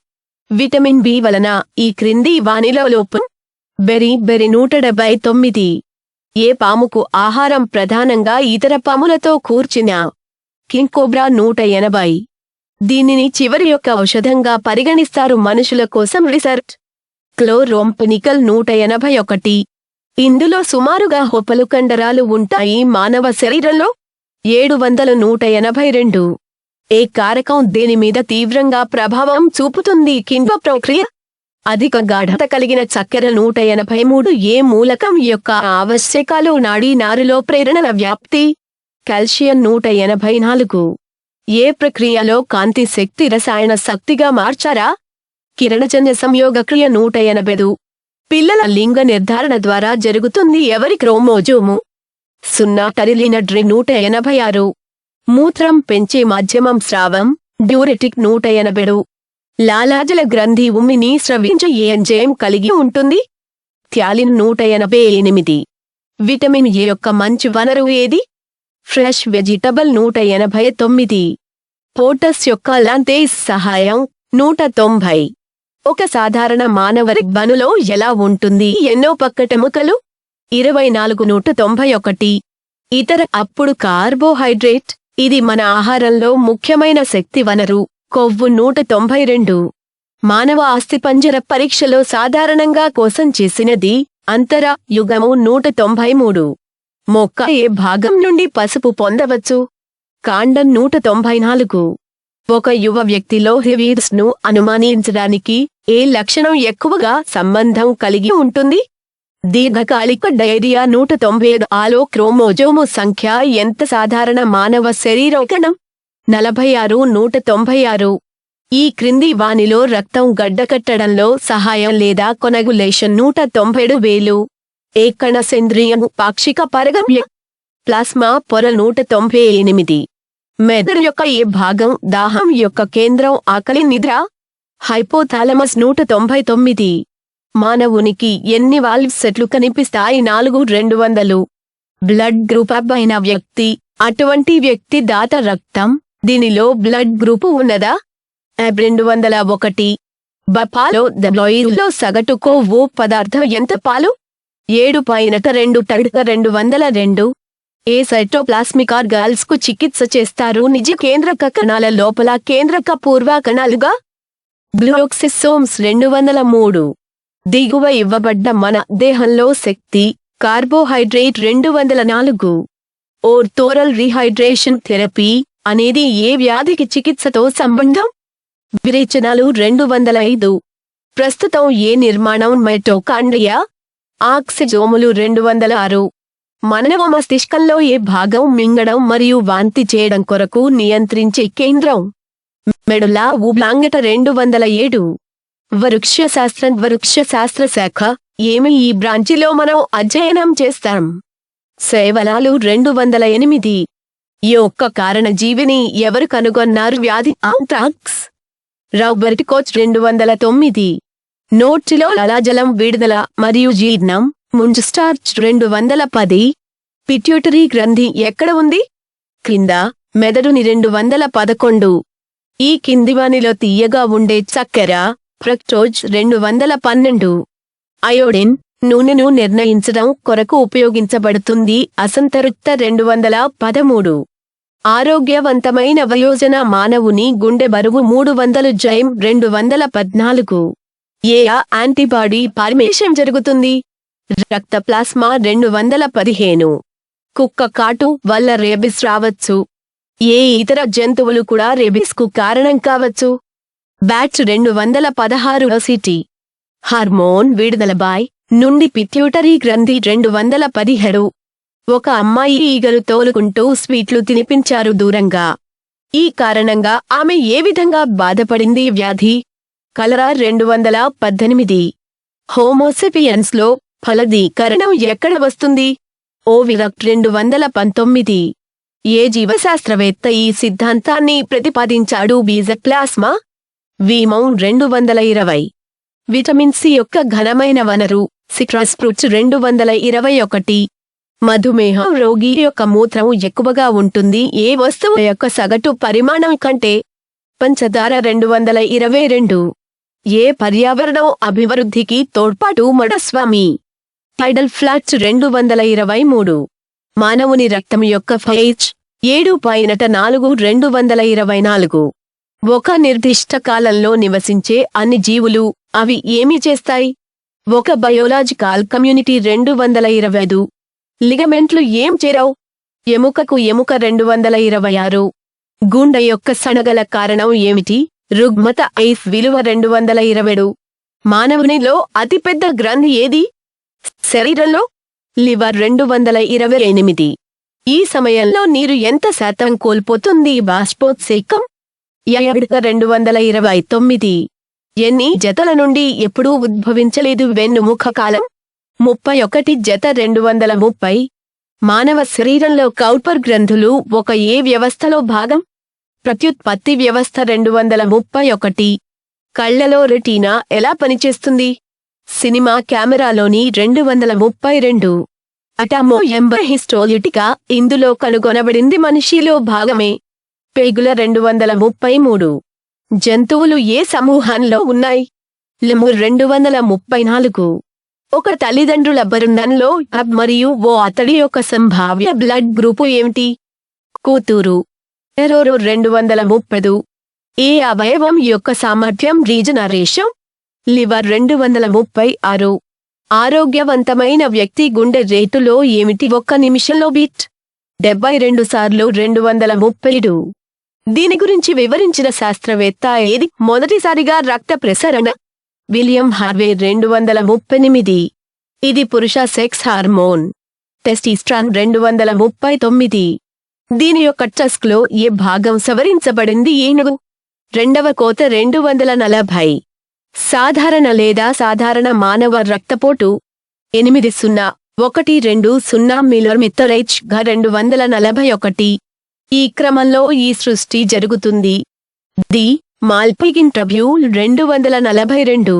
విటమిన్ బి వలన ఈ క్రింది వానిలో లోపం? బెర్రీ. 179. ఏ పాముకు ఆహారం ప్రధానంగా ఇతర పాములతో కూర్చిన? King cobra. 180. దీనిని చివరి యొక్క ఔషధంగా పరిగణిస్తారు. మనుషుల కోసం రీసెర్చ్. క్లోరోంపెనికల్. 181. ఇందులో సుమారుగా హోపలు కండరాలు ఉంటాయి. మానవ శరీరంలో 700. 182. ఏ కారకం దేని మీద తీవ్రంగా ప్రభావం చూపుతుంది? కింవ ప్రక్రియ. అధిక గాఢత కలిగిన చక్కెర. 183. ఏ మూలకం యొక్క ఆవశ్యకాలు నాడీ నారులో ప్రేరణల వ్యాప్తి? కాల్షియం 184. ఏ ప్రక్రియలో కాంతి శక్తి రసాయన శక్తిగా మార్చారా? కిరణజన్య సంయోగక్రియ 185. పిల్లల లింగ నిర్ధారణ ద్వారా జరుగుతుంది ఎవరి క్రోమోజోము? 0 టరిలినడ్రి 186. మూత్రం పెంచే మాధ్యమం స్రావం డ్యూరెటిక్ 187. లాలాజల గ్రంథి ఉమ్మిని స్రవించే ఏ ఎంజైమ్ కలిగి ఉంటుంది? థ్యాలిన్ 188. విటమిన్ ఏ యొక్క మంచి వనరు ఏది? Fresh vegetable 189. పోటస్ యొక్క లాంతేజ్ సహాయం 190. ఒక సాధారణ మానవ రిబ్బనులో ఎలా ఉంటుంది? ఎన్నో పక్కటెముకలు? 24 191. ఇతర అప్పుడు కార్బోహైడ్రేట్, ఇది మన ఆహారంలో ముఖ్యమైన శక్తి వనరు, కొవ్వు 192. మానవ అస్థిపంజర పరీక్షలో సాధారణంగా కోసం చేసినది అంతర యుగము 193. మొక్క ఏ భాగం నుండి పసుపు పొందవచ్చు? కాండం 194. ఒక యువ వ్యక్తిలో హెవీర్స్ ను అనుమానించడానికి ఏ లక్షణం ఎక్కువగా సంబంధం కలిగి ఉంటుంది? దీర్ఘకాలిక డయేరియా 195. ఆలో క్రోమోజోము సంఖ్య ఎంత? సాధారణ మానవ శరీర కణం 46 196. ఈ క్రింది వానిలో రక్తం గడ్డకట్టడంలో సహాయం లేదా కొనగులేషన్ 197,000. ఏ కణ సేంద్రియం పాక్షిక పరగమ్య ప్లాస్మా పొర 198. మెదడు యొక్క ఏ భాగం దాహం యొక్క కేంద్రం? ఆకలి నిద్ర హైపోథాలమస్ 199. మానవునికి ఎన్ని వాల్వ్స్ సెట్లు కనిపిస్తాయి? 4 200. బ్లడ్ గ్రూప్ అబ్ అయిన వ్యక్తి, అటువంటి వ్యక్తి దాత రక్తం, దీనిలో బ్లడ్ గ్రూపు ఉన్నదా? AB 201. బపాలో దబ్లాయిలో సగటు కొవ్వు పదార్థం ఎంత? పాలు 7.2 టర్డ్ 202. ఏ సైటోప్లాస్మిక్ ఆర్గాన్స్ కు చికిత్స చేస్తారు? నిజ కేంద్రక కణాల లోపల కేంద్రక పూర్వ కణాలుగా? గ్లూకోక్సిసోమ్స్ 203. దిగువ ఇవ్వబడ్డ మన దేహంలో శక్తి కార్బోహైడ్రేట్ 204. ఓర్థోరల్ రీహైడ్రేషన్ థెరపీ అనేది ఏ వ్యాధికి చికిత్సతో సంబంధం? విరేచనాలు 205. ప్రస్తుతం ఏ నిర్మాణం? మైటోకాండ్రియా. ఆక్సిజోములు 206. మానవ మస్తిష్కంలో ఏ భాగం మింగడం మరియు వాంతి చేయడం కొరకు నియంత్రించే కేంద్రం? మెడులా ఊబ్లాంగట 207. వృక్షశాస్త్ర శాఖ ఏమి? ఈ బ్రాంచిలో మనం అధ్యయనం చేస్తాం. శైవలాలు 208. ఈ ఒక్క కారణ జీవిని ఎవరు కనుగొన్నారు? వ్యాధి ఆంథ్రాక్స్. Robert Koch 209. నోటిలో లాలాజలం విడుదల మరియు జీర్ణం ముంజుస్టార్చ్ 210. పిట్యూటరీ గ్రంథి ఎక్కడ ఉంది? క్రింద. మెదడుని 211. ఈ కిందివానిలో తీయగా ఉండే చక్కెర ఫ్రక్టోజ్ 212. అయోడిన్ నూనెను నిర్ణయించడం కొరకు ఉపయోగించబడుతుంది. అసంతృప్త 213. ఆరోగ్యవంతమైన వయోజన మానవుని గుండె బరువు 300 జైమ్ 214. ఏ యాంటీబాడీ ఫార్మేషన్ జరుగుతుంది? రక్త ప్లాస్మా 215. కుక్క కాటు వల్ల రేబిస్ రావచ్చు. ఏ ఇతర జంతువులు కూడా రేబిస్ కు కారణం కావచ్చు? బ్యాట్స్ 216. సిటీ హార్మోన్ విడుదల బాయ్ నుండి పిట్యూటరీ గ్రంథి 217. ఒక అమ్మాయి ఈగలు తోలుకుంటూ స్వీట్లు తినిపించారు దూరంగా. ఈ కారణంగా ఆమె ఏ విధంగా బాధపడింది? వ్యాధి కలరా 218. హోమోసెపియన్స్ లో ఫలదీకరణం ఎక్కడ వస్తుంది? ఓవిరక్ట్ 219. ఏ జీవశాస్త్రవేత్త ఈ సిద్ధాంతాన్ని ప్రతిపాదించాడు? బీజ ప్లాస్మా. వీమం 220. విటమిన్ సి యొక్క ఘనమైన వనరు సిట్రస్ ఫ్రూట్స్ 221. మధుమేహం రోగి యొక్క మూత్రం ఎక్కువగా ఉంటుంది ఏ వస్తువు యొక్క సగటు పరిమాణం కంటే? పంచదార 222. ఏ పర్యావరణం అభివృద్ధికి తోడ్పాటు? మడస్వామి. Tidal flats 223. మానవుని రక్తం యొక్క pH 7.4 224. ఒక నిర్దిష్ట కాలంలో నివసించే అన్ని జీవులు అవి ఏమి చేస్తాయి? ఒక బయోలాజికల్ కమ్యూనిటీ 225. లిగమెంట్లు ఏం చేరావు? ఎముకకు ఎముక 226. గుండె యొక్క సణగల కారణం ఏమిటి? రుగ్మత ఐస్ విలువ 227. మానవునిలో అతిపెద్ద గ్రంథి ఏది? శరీరంలో లివర్ 228. ఈ సమయంలో నీరు ఎంత శాతం కోల్పోతుంది బాష్పోత్సేకం? 229. ఎన్ని జతల నుండి ఎప్పుడూ ఉద్భవించలేదు వెన్నుముఖ కాలం? 31 జత. 230. మానవ శరీరంలో కౌపర్ గ్రంథులు ఒక ఏ వ్యవస్థలో భాగం? ప్రత్యుత్పత్తి వ్యవస్థ. 231. కళ్లలో రెటీనా ఎలా పనిచేస్తుంది? సినిమా కెమెరాలోని. 232. అటామో ఎంబర్ హిస్టోలిటికా ఇందులో కనుగొనబడింది మనిషిలో భాగమే. పేగుల. 233. జంతువులు ఏ సమూహంలో ఉన్నాయి? లెముర్. 234. ఒక తల్లిదండ్రుల బృందంలో అబ్ మరియు ఓ అతడి యొక్క సంభావ్య బ్లడ్ గ్రూపు ఏమిటి? కూతురు. ఎరోరో. 230. ఏ అవయవం యొక్క సామర్థ్యం రీజనరేషన్? లివర్. 236. ఆరోగ్యవంతమైన వ్యక్తి గుండె రేటులో ఏమిటి ఒక్క నిమిషంలో బీట్? 72 సార్లు. 237. దీని గురించి వివరించిన శాస్త్రవేత్త ఏది? మొదటిసారిగా రక్త ప్రసరణ. William Harvey. 238. ఇది పురుష సెక్స్ హార్మోన్ టెస్టిస్ట్రాన్. 239. దీని యొక్క టస్క్లో ఏ భాగం సవరించబడింది? ఏనుగు. రెండవ కోత. 240. సాధారణ లేదా సాధారణ మానవ రక్తపోటు. 8012 మిల్లర్ మిత్తరైచ్ గా. 241. ఈ క్రమంలో ఈ సృష్టి జరుగుతుంది. ది మాల్పిగిన్ ట్రబ్యూల్. 242.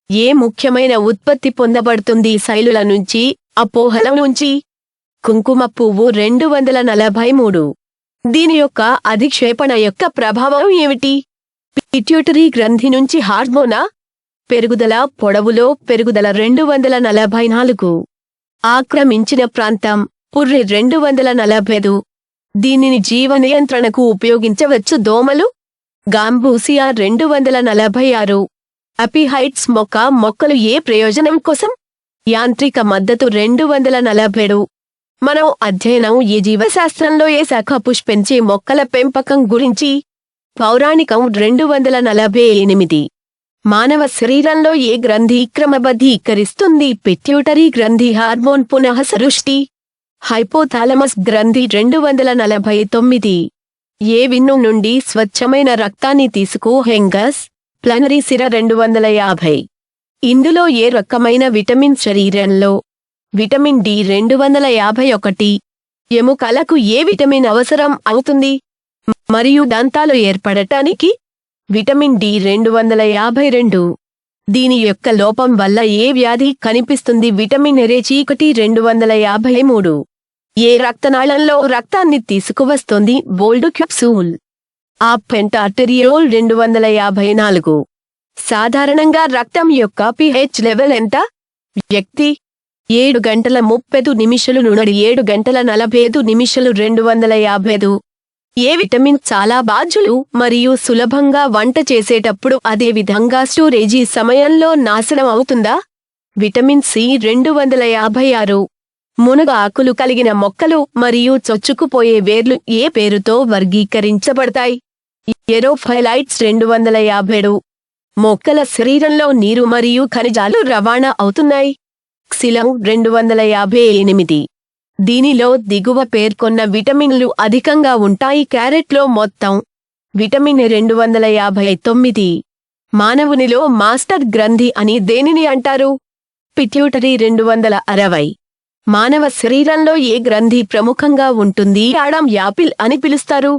ఏ ముఖ్యమైన ఉత్పత్తి పొందబడుతుంది శైలుల నుంచి, అపోహల నుంచి? కుంకుమ పువ్వు. 243. దీని యొక్క అధిక్షేపణ యొక్క ప్రభావం ఏమిటి? పిట్యూటరీ గ్రంథి నుంచి హార్మోనా? పెరుగుదల. పొడవులో పెరుగుదల. 244. ఆక్రమించిన ప్రాంతం. పుర్రె. 245. దీనిని జీవ నియంత్రణకు ఉపయోగించవచ్చు. దోమలు. గాంబూసియా. 246. అపిహైట్స్ మొక్కలు ఏ ప్రయోజనం కోసం? యాంత్రిక మద్దతు. 247. మనం అధ్యయనం ఏ జీవశాస్త్రంలో ఏ శాఖ పుష్పించే మొక్కల పెంపకం గురించి? పౌరాణికం. 248. మానవ శరీరంలో ఏ గ్రంథి క్రమబద్ధీకరిస్తుంది పిట్యూటరీ గ్రంథి హార్మోన్ పునః సృష్టి? హైపోథాలమస్ గ్రంథి. 249. ఏ విన్ను నుండి స్వచ్ఛమైన రక్తాన్ని తీసుకు? హెంగస్ ప్లనరీ సిర. 250. ఇందులో ఏ రకమైన విటమిన్ శరీరంలో? Vitamin D. 251. ఎముకలకు ఏ విటమిన్ అవసరం అవుతుంది మరియు దంతాలు ఏర్పడటానికి? Vitamin D. 252. దీని యొక్క లోపం వల్ల ఏ వ్యాధి కనిపిస్తుంది? విటమిన్ ఎ చీకటి. 253. ఏ రక్తనాళంలో రక్తాన్ని తీసుకువస్తోంది? బోల్డ్ క్యాప్సూల్. ఆ పెంటార్టెరియోల్. 254. సాధారణంగా రక్తం యొక్క pH లెవెల్ ఎంత? వ్యక్తి. 7 గంటల 30 నిమిషాలు నుండి 7 గంటల 45 నిమిషాలు. 255. ఏ విటమిన్ చాలా బాధ్యులు మరియు సులభంగా వంట చేసేటప్పుడు అదే విధంగా స్టోరేజీ సమయంలో నాశనం అవుతుందా? Vitamin C. 256. మునగ ఆకులు కలిగిన మొక్కలు మరియు చొచ్చుకుపోయే వేర్లు ఏ పేరుతో వర్గీకరించబడతాయి? ఎరోఫైలైట్స్. 257. మొక్కల శరీరంలో నీరు మరియు ఖనిజాలు రవాణా అవుతున్నాయి. క్సిలం. 258. దీనిలో దిగువ పేర్కొన్న విటమిన్లు అధికంగా ఉంటాయి. క్యారెట్లో మొత్తం విటమిన్ 259. మానవునిలో మాస్టర్ గ్రంథి అని దేనిని అంటారు? పిట్యూటరీ. 260. మానవ శరీరంలో ఏ గ్రంథి ప్రముఖంగా ఉంటుంది? ఆడమ్ యాపిల్ అని పిలుస్తారు.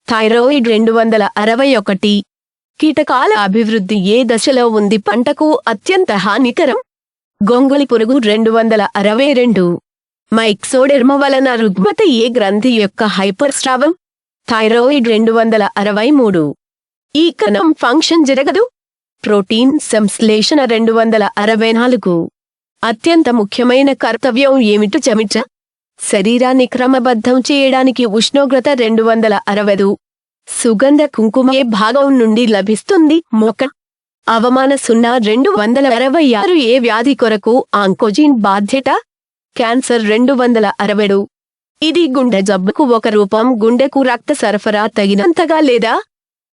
థైరాయిడ్. 261. కీటకాల అభివృద్ధి ఏ దశలో ఉంది? పంటకు అత్యంత హానికరం. గొంగళి పురుగు. 262. మైక్సోడెర్మ వలన రుగ్మత ఏ గ్రంథి యొక్క హైపర్ స్రావం? థైరాయిడ్. 263. ఈ కణం ఫంక్షన్ జరగదు. ప్రోటీన్ సంశ్లేషణ. 264. అత్యంత ముఖ్యమైన కర్తవ్యం ఏమిటి? చెమిట. శరీరాన్ని క్రమబద్ధం చేయడానికి ఉష్ణోగ్రత. 260. సుగంధ కుంకుమ ఏ భాగం నుండి లభిస్తుంది? మొక్క. అవమాన 266. ఏ వ్యాధి కొరకు ఆంకోజిన్ బాధ్యత? క్యాన్సర్. 260. ఇది గుండె జబ్బుకు ఒక రూపం. గుండెకు రక్త సరఫరా తగినంతగా లేదా?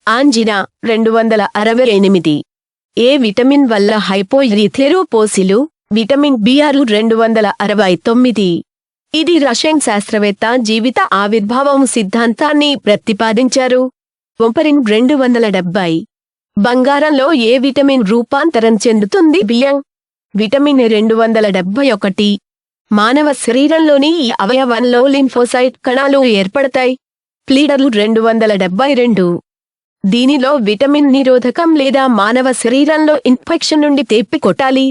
ఆంజినా. 268. ఏ విటమిన్ వల్ల హైపోఎరిథెరోపోసిలు? Vitamin B6. 269. ఇది రష్యన్ శాస్త్రవేత్త జీవిత ఆవిర్భావం సిద్ధాంతాన్ని ప్రతిపాదించారు. ఒపరిన్ 270. బంగారంలో ఏ విటమిన్ రూపాంతరం చెందుతుంది? బియ్యం. విటమిన్ 271. మానవ శరీరంలోని ఈ అవయవంలో లింఫోసైట్ కణాలు ఏర్పడతాయి. ప్లీడర్లు 272. దీనిలో విటమిన్ నిరోధకం లేదా మానవ శరీరంలో ఇన్ఫెక్షన్ నుండి కొట్టాలి.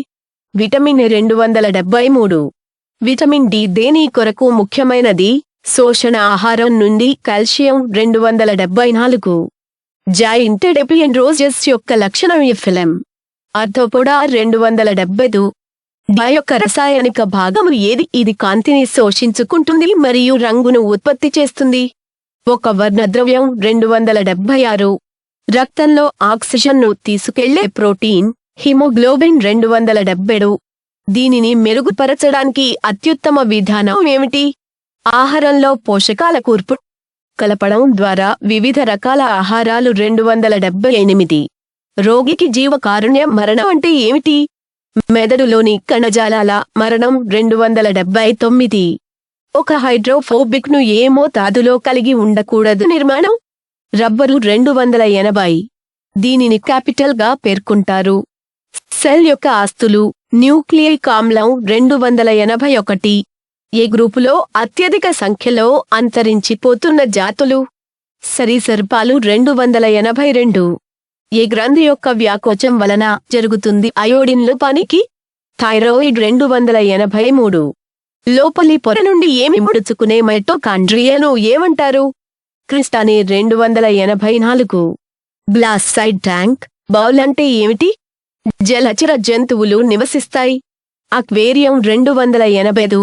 విటమిన్ 273. విటమిన్ డి దేని కొరకు ముఖ్యమైనది? శోషణ ఆహారం నుండి. కాల్షియం 274. జాయింటెడ్ ఎపియన్ రోజెస్ యొక్క లక్షణం ఎఫిలం. ఆర్థోపోడా 275. డా యొక్క రసాయనిక భాగము ఏది? ఇది కాంతిని శోషించుకుంటుంది మరియు రంగును ఉత్పత్తి చేస్తుంది. ఒక వర్ణద్రవ్యం 276. రక్తంలో ఆక్సిజన్ను తీసుకెళ్లే ప్రోటీన్ హిమోగ్లోబిన్ 277. దీనిని మెరుగుపరచడానికి అత్యుత్తమ విధానం ఏమిటి? ఆహారంలో పోషకాల కూర్పు కలపడం ద్వారా. వివిధ రకాల ఆహారాలు 278. రోగికి జీవకారుణ్య మరణం అంటే ఏమిటి? మెదడులోని కణజాలాల మరణం 279. ఒక హైడ్రోఫోబిక్ ను ఏ మోతాదులో కలిగి ఉండకూడదు? నిర్మాణం రబ్బరు 280. దీనిని క్యాపిటల్ గా పేర్కొంటారు. సెల్ యొక్క ఆస్తులు న్యూక్లియిక్ ఆమ్లం 281. ఏ గ్రూపులో అత్యధిక సంఖ్యలో అంతరించిపోతున్న జాతులు? సరీసృపాలు 282. ఏ గ్రంథి యొక్క వ్యాకోచం వలన జరుగుతుంది అయోడిన్లు పనికి? థైరాయిడ్ 283. లోపలి పొర నుండి ఏమి ముడుచుకునే మైటోకాండ్రియాను ఏమంటారు? క్రిస్టాని 284. బ్లాస్సైడ్ ట్యాంక్ బౌల్ అంటే ఏమిటి? జలచర జంతువులు నివసిస్తాయి. అక్వేరియం 285.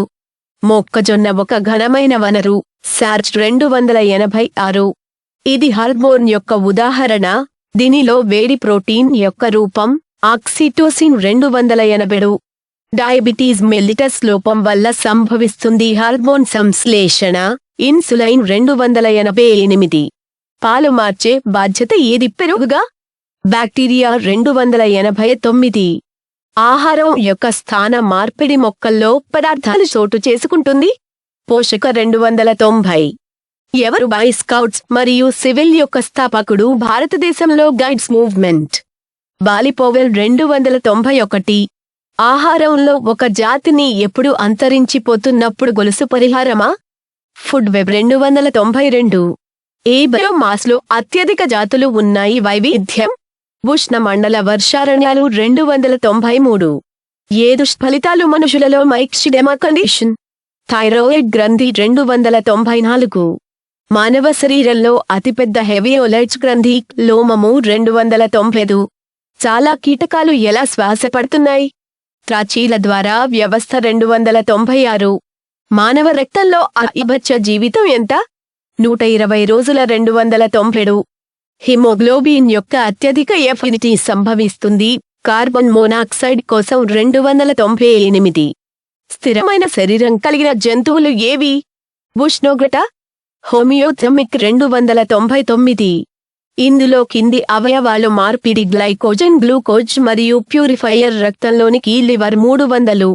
మొక్కజొన్న ఒక ఘనమైన వనరు. సార్చ్ 286. ఇది హార్మోన్ యొక్క ఉదాహరణ. దీనిలో వేడి ప్రోటీన్ యొక్క రూపం ఆక్సిటోసిన్ 280. డయాబెటీస్ మెల్లిటస్ లోపం వల్ల సంభవిస్తుంది. హార్మోన్ సంశ్లేషణ ఇన్సులైన్ 288. పాలు మార్చే బాధ్యత ఏది? పెరుగుగా. బ్యాక్టీరియా 289. ఆహారం యొక్క స్థాన మార్పిడి మొక్కల్లో పదార్థాలు చోటు చేసుకుంటుంది. పోషక 290. ఎవరు బాయ్ స్కౌట్స్ మరియు సివిల్ యొక్క స్థాపకుడు? భారతదేశంలో గైడ్స్ మూవ్మెంట్. బాలిపోవెల్ 291. ఆహారంలో ఒక జాతిని ఎప్పుడు అంతరించిపోతున్నప్పుడు గొలుసు పరిహారమా? Food web 292. ఏ బయోమాస్లో అత్యధిక జాతులు ఉన్నాయి? వైవిధ్యం. ఉష్ణమండల వర్షారణ్యాలు 293. ఏ దుష్ఫలితాలు మనుషులలో? మైక్సిడెమా కండిషన్. థైరాయిడ్ గ్రంథి 294. మానవ శరీరంలో అతిపెద్ద హెవియోలైట్స్ గ్రంథి లోమము 295. చాలా కీటకాలు ఎలా శ్వాస పడుతున్నాయి? త్రాచీల ద్వారా. వ్యవస్థ 296. మానవ రక్తంలో అతిబచ్చ జీవితం ఎంత? 120 రోజుల 297. హిమోగ్లోబిన్ యొక్క అత్యధిక ఎఫినిటీ సంభవిస్తుంది. కార్బన్ మోనాక్సైడ్ కోసం 298. స్థిరమైన శరీరం కలిగిన జంతువులు ఏవి? ఉష్ణోగ్రత. హోమియోథర్మిక్ 299. ఇందులో కింది అవయవాలు మార్పిడి గ్లైకోజన్ గ్లూకోజ్ మరియు ప్యూరిఫైయర్ రక్తంలోనికి లివర్ 300.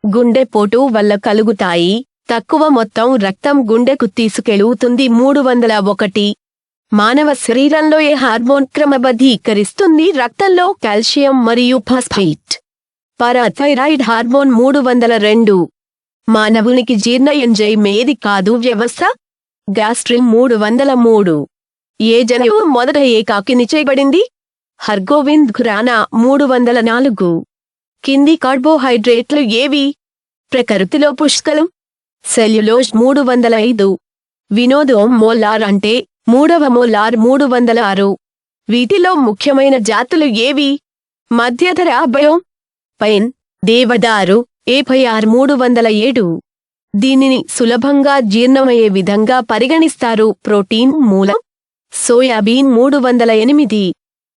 గుండెపోటు వల్ల కలుగుతాయి. తక్కువ మొత్తం రక్తం గుండెకు తీసుకెళుతుంది 301. మానవ శరీరంలో ఏ హార్మోన్ క్రమబద్ధీకరిస్తుంది రక్తంలో కాల్షియం మరియు ఫాస్ఫేట్? Parathyroid hormone 302. మానవునికి జీర్ణ ఎంజైమ్ ఏది కాదు? వ్యవస్థ. గ్యాస్ట్రిన్ 303. ఏ జనువు మొదట ఏకాకిని చేయబడింది? హర్గోవింద్ ఖురానా 304. కింది కార్బోహైడ్రేట్లు ఏవి? ప్రకృతిలో పుష్కలం. సెల్యులోజ్ 305. వినోదం మోలార్ అంటే 3వ మోలార్ 306. వీటిలో ముఖ్యమైన జాతులు ఏవి? మధ్యధర బయోమ్. పైన్ దేవదారు APR 307. దీనిని సులభంగా జీర్ణమయ్యే విధంగా పరిగణిస్తారు. ప్రోటీన్ మూలం. సోయాబీన్ 308.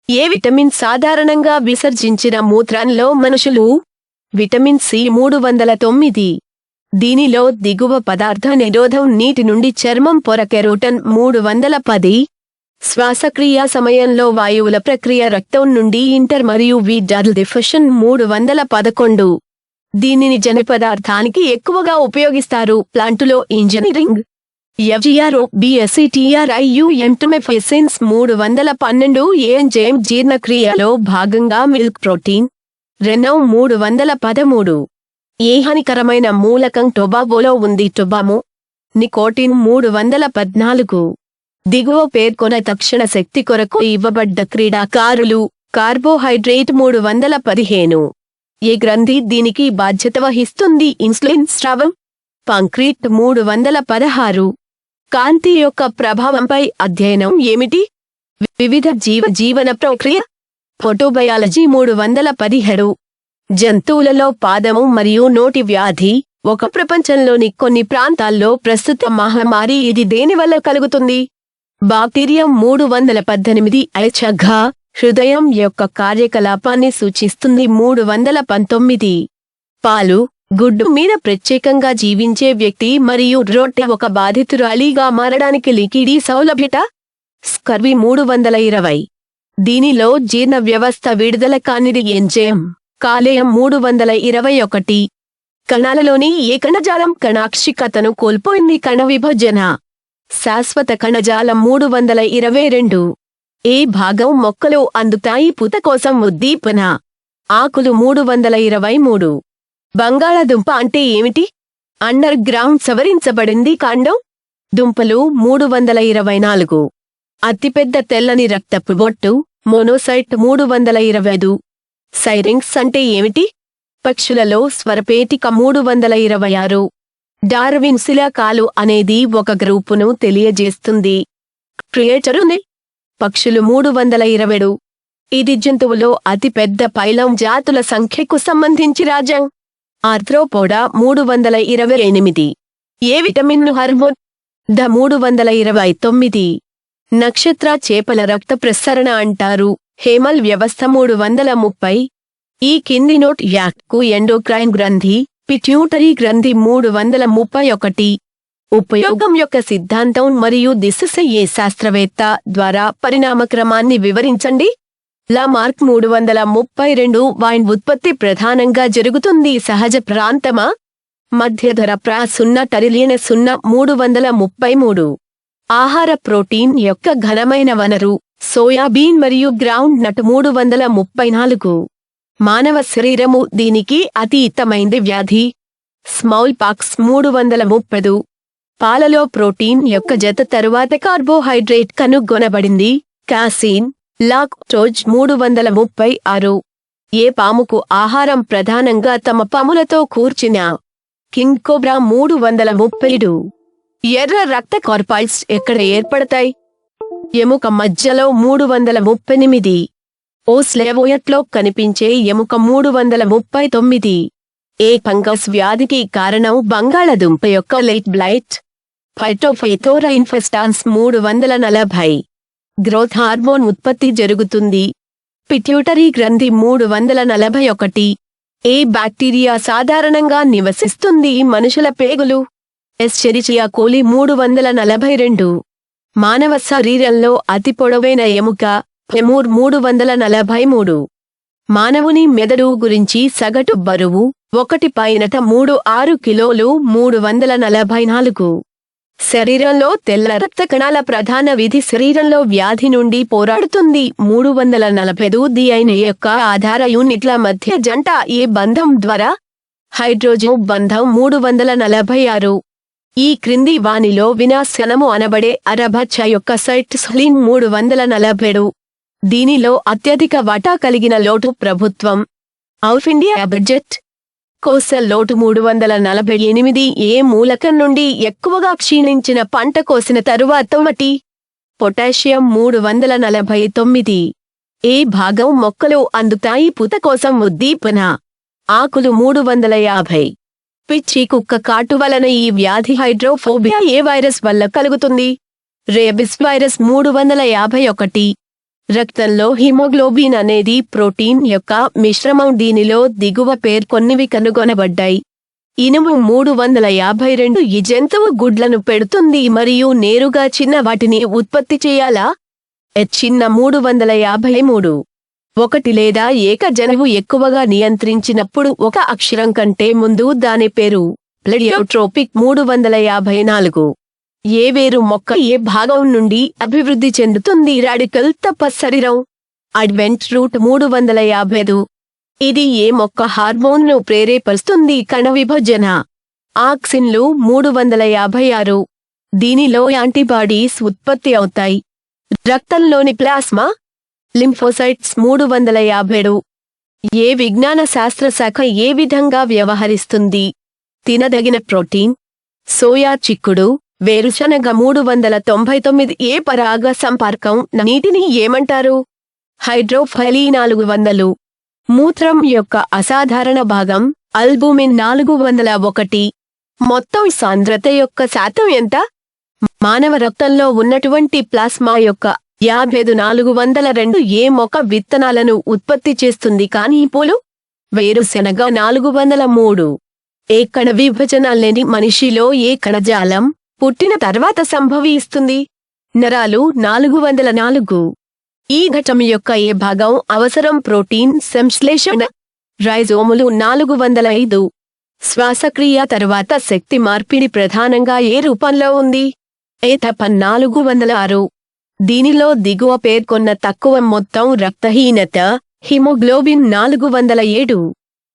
ఏ విటమిన్ సాధారణంగా విసర్జించిన మూత్రంలో మనుషులు? Vitamin C 309. దీనిలో దిగువ పదార్థ నిరోధం నీటి నుండి చర్మం పొర కెరోటన్ 310. శ్వాసక్రియ సమయంలో వాయువుల ప్రక్రియ రక్తం నుండి ఇంటర్ మరియు విటల్ డిఫ్యూషన్ 311. దీనిని జన పదార్థానికి ఎక్కువగా ఉపయోగిస్తారు. ప్లాంటులో ఇంజనీరింగ్ FGRO BSCTRIUMTMFESENS 312 ఎంజైమ్ జీర్ణక్రియలో భాగంగా మిల్క్ ప్రోటీన్ రెనౌ 313 ఏ హానికరమైన మూలకం టొబాకోలో ఉంది. టొబామో నికోటిన్ 314 దిగువ పేర్కొన్న తక్షణ శక్తి కొరకు ఇవ్వబడ్డ క్రీడాకారులు కార్బోహైడ్రేట్ 315 ఏ గ్రంథి దీనికి బాధ్యత వహిస్తుంది. ఇన్సులిన్ స్రావం పంక్రీట్ 316 కాంతి యొక్క ప్రభావంపై అధ్యయనం ఏమిటి. వివిధ జీవన ప్రక్రియ ఫోటోబయాలజీ 317 జంతువులలో పాదము మరియు నోటి వ్యాధి ఒక ప్రపంచంలోని కొన్ని ప్రాంతాల్లో ప్రస్తుత మహమ్మారి. ఇది దేనివల్ల కలుగుతుంది. బాక్టీరియం 318 ఐచ్ఛగా హృదయం యొక్క కార్యకలాపాన్ని సూచిస్తుంది. 319 పాలు గుడ్డు మీద ప్రత్యేకంగా జీవించే వ్యక్తి మరియు రొట్టె ఒక బాధితురాలిగా మారడానికి లికిడీ సౌలభ్యత. స్కర్వీ 320 దీనిలో జీర్ణ వ్యవస్థ విడుదల కానిది ఎంజైమ్ కాలేయం 321 కణాలలోని ఏ కణజాలం కణాక్షికతను కోల్పోయింది. కణ విభజన శాశ్వత కణజాలం 322 ఏ భాగం మొక్కలు అందుతాయి. పూత కోసం ఉద్దీపన ఆకులు 323 బంగాళదుంప అంటే ఏమిటి. అండర్ గ్రౌండ్ సవరించబడింది కాండం. దుంపలు 324 అతిపెద్ద తెల్లని రక్తపు బొట్టు మోనోసైట్ 325 సైరింగ్స్ అంటే ఏమిటి. పక్షులలో స్వరపేటిక 326 డార్విన్ శిలాకాలు అనేది ఒక గ్రూపును తెలియజేస్తుంది. క్రియేటరుని పక్షులు 327 ఇది జంతువులో అతిపెద్ద పైలం జాతుల సంఖ్యకు సంబంధించి రాజ్యం. Arthropoda 328 A vitamin hormone the 329 నక్షత్ర చేపల రక్త ప్రసరణ అంటారు. హేమల్ వ్యవస్థ 330 ఈ కింది నోట్ యాక్ట్కు ఎండోక్రైన్ గ్రంథి పిట్యూటరీ గ్రంథి 331 ఉపయోగం యొక్క సిద్ధాంతం మరియు దిశ. ఏ శాస్త్రవేత్త ద్వారా పరిణామక్రమాన్ని వివరించండి. లామార్క్ 332 వైన్ ఉత్పత్తి ప్రధానంగా జరుగుతుంది. సహజ ప్రాంతమా మధ్యధర ప్రా 0,333 ఆహార ప్రోటీన్ యొక్క ఘనమైన వనరు సోయాబీన్ మరియు గ్రౌండ్ నట్ 334 మానవ శరీరము దీనికి అతీతమైంది. వ్యాధి స్మౌల్ పాక్స్ 330 పాలలో ప్రోటీన్ యొక్క జత తరువాత కార్బోహైడ్రేట్ కనుగొనబడింది. కాసిన్ లాక్టోజ్ 336 ఏ పాముకు ఆహారం ప్రధానంగా తమ పాములతో కూర్చిన. కింగ్ కోబ్రా 337 ఎర్ర రక్త కార్పల్స్ ఎక్కడ ఏర్పడతాయి. ఎముక మధ్యలో 338 ఓ స్లెవోయట్లో కనిపించే ఎముక 339 ఏ ఫంగస్ వ్యాధికి కారణం. బంగాళదుంప యొక్క లైట్ బ్లైట్ ఫైటోఫైథోరా ఇన్ఫెస్టాన్స్ 340 గ్రోత్ హార్మోన్ ఉత్పత్తి జరుగుతుంది. పిట్యూటరీ గ్రంథి 341 ఏ బ్యాక్టీరియా సాధారణంగా నివసిస్తుంది. మనుషుల పేగులు ఎస్చెరిచియా కోలి 342 మానవ శరీరంలో అతి పొడవైన ఎముక ఫెమూర్ 343 మానవుని మెదడు గురించి సగటు బరువు 1.36 కిలోలు 344 శరీరంలో తెల్ల రక్త కణాల ప్రధాన విధి శరీరంలో వ్యాధి నుండి పోరాడుతుంది. 345 DNA యొక్క ఆధార యూనిట్ల మధ్య జంట ఏ బంధం ద్వారా. హైడ్రోజన్ బంధం 346 ఈ క్రింది వానిలో వినాశనము అనబడే అరభచ్చ యొక్క సైట్ స్లిన్ 347 దీనిలో అత్యధిక వాటా కలిగిన లోటు ప్రభుత్వం ఆఫ్ ఇండియా బడ్జెట్. కోసల్ లోటు 348 ఏ మూలకం నుండి ఎక్కువగా క్షీణించిన పంట కోసిన తరువాత మటి. పొటాషియం 349 ఏ భాగం మొక్కలు అందుతాయి. పూత కోసం ఉద్దీపన ఆకులు 350 పిచ్చి కుక్క కాటు వలన ఈ వ్యాధి. హైడ్రోఫోబియా ఏ వైరస్ వల్ల కలుగుతుంది. రేబిస్ వైరస్ 351 రక్తంలో హిమోగ్లోబిన్ అనేది ప్రోటీన్ యొక్క మిశ్రమం. దీనిలో దిగువ పేర్కొన్నివి కనుగొనబడ్డాయి. ఇనుము 352 ఈ జంతువు గుడ్లను పెడుతుంది మరియు నేరుగా చిన్న వాటిని ఉత్పత్తి చేయాలా. చిన్న 353 ఒకటి లేదా ఏక జనువు ఎక్కువగా నియంత్రించినప్పుడు ఒక అక్షరం కంటే ముందు దాని పేరు ప్లెడియోట్రోపిక్ 354. ఏ వేరు మొక్క ఏ భాగం నుండి అభివృద్ధి చెందుతుంది? రాడికల్ తప్ప శరీరం. Advent root 355. ఇది ఏ మొక్క హార్మోన్ను ప్రేరేపిస్తుంది? కణ విభజన. ఆక్సిన్లు 356. దీనిలో యాంటీబాడీస్ ఉత్పత్తి అవుతాయి. రక్తంలోని ప్లాస్మా లింఫోసైట్స్ 357. ఏ విజ్ఞాన శాస్త్రశాఖ ఏ విధంగా వ్యవహరిస్తుంది? తినదగిన ప్రోటీన్. సోయా చిక్కుడు వేరుశనగ 399. ఏ పరాగ సంపర్కం నీటిని ఏమంటారు? హైడ్రోఫైలీ 400. మూత్రం యొక్క అసాధారణ భాగం అల్బుమిన్ 401. మొత్తం సాంద్రత యొక్క శాతం ఎంత? మానవ రక్తంలో ఉన్నటువంటి ప్లాస్మా యొక్క 5402. ఏ మొక్క విత్తనాలను ఉత్పత్తి చేస్తుంది కానీ పూలు? వేరుశెనగ 403. ఏ కణ విభజన లేని మనిషిలో ఏ కణజాలం పుట్టిన తర్వాత సంభవిస్తుంది? నరాలు 404. ఈ ఘటం యొక్క ఏ భాగం అవసరం? ప్రోటీన్ సంశ్లేషణ. రైజోములు 405. శ్వాసక్రియ తరువాత శక్తి మార్పిడి ప్రధానంగా ఏ రూపంలో ఉంది? ఏతప 406. దీనిలో దిగువ పేర్కొన్న తక్కువ మొత్తం రక్తహీనత హిమోగ్లోబిన్ 407.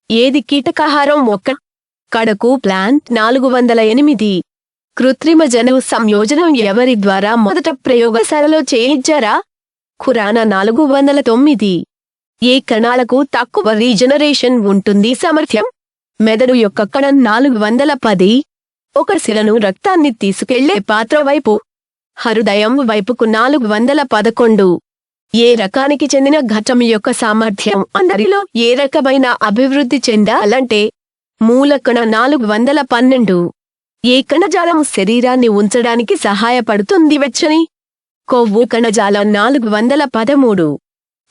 ఏది కీటకాహారం? మొక్క. కడకు ప్లాంట్ 408. కృత్రిమ జనువు సంయోజనం ఎవరి ద్వారా మొదట ప్రయోగశాలలో చేయించారా? ఖురానా 409. ఏ కణాలకు తక్కువ రీజనరేషన్ ఉంటుంది? సామర్థ్యం. మెదడు యొక్క కణం 410. ఒక శిలను రక్తాన్ని తీసుకెళ్లే పాత్ర వైపు హృదయం వైపుకు 411. ఏ రకానికి చెందిన ఘటం యొక్క సామర్థ్యం అందరిలో ఏ రకమైన అభివృద్ధి చెందాలంటే మూలకణ 412. ఏ కణజాలం శరీరాన్ని ఉంచడానికి సహాయపడుతుంది? వెచ్చని కొవ్వు కణజాలం 413.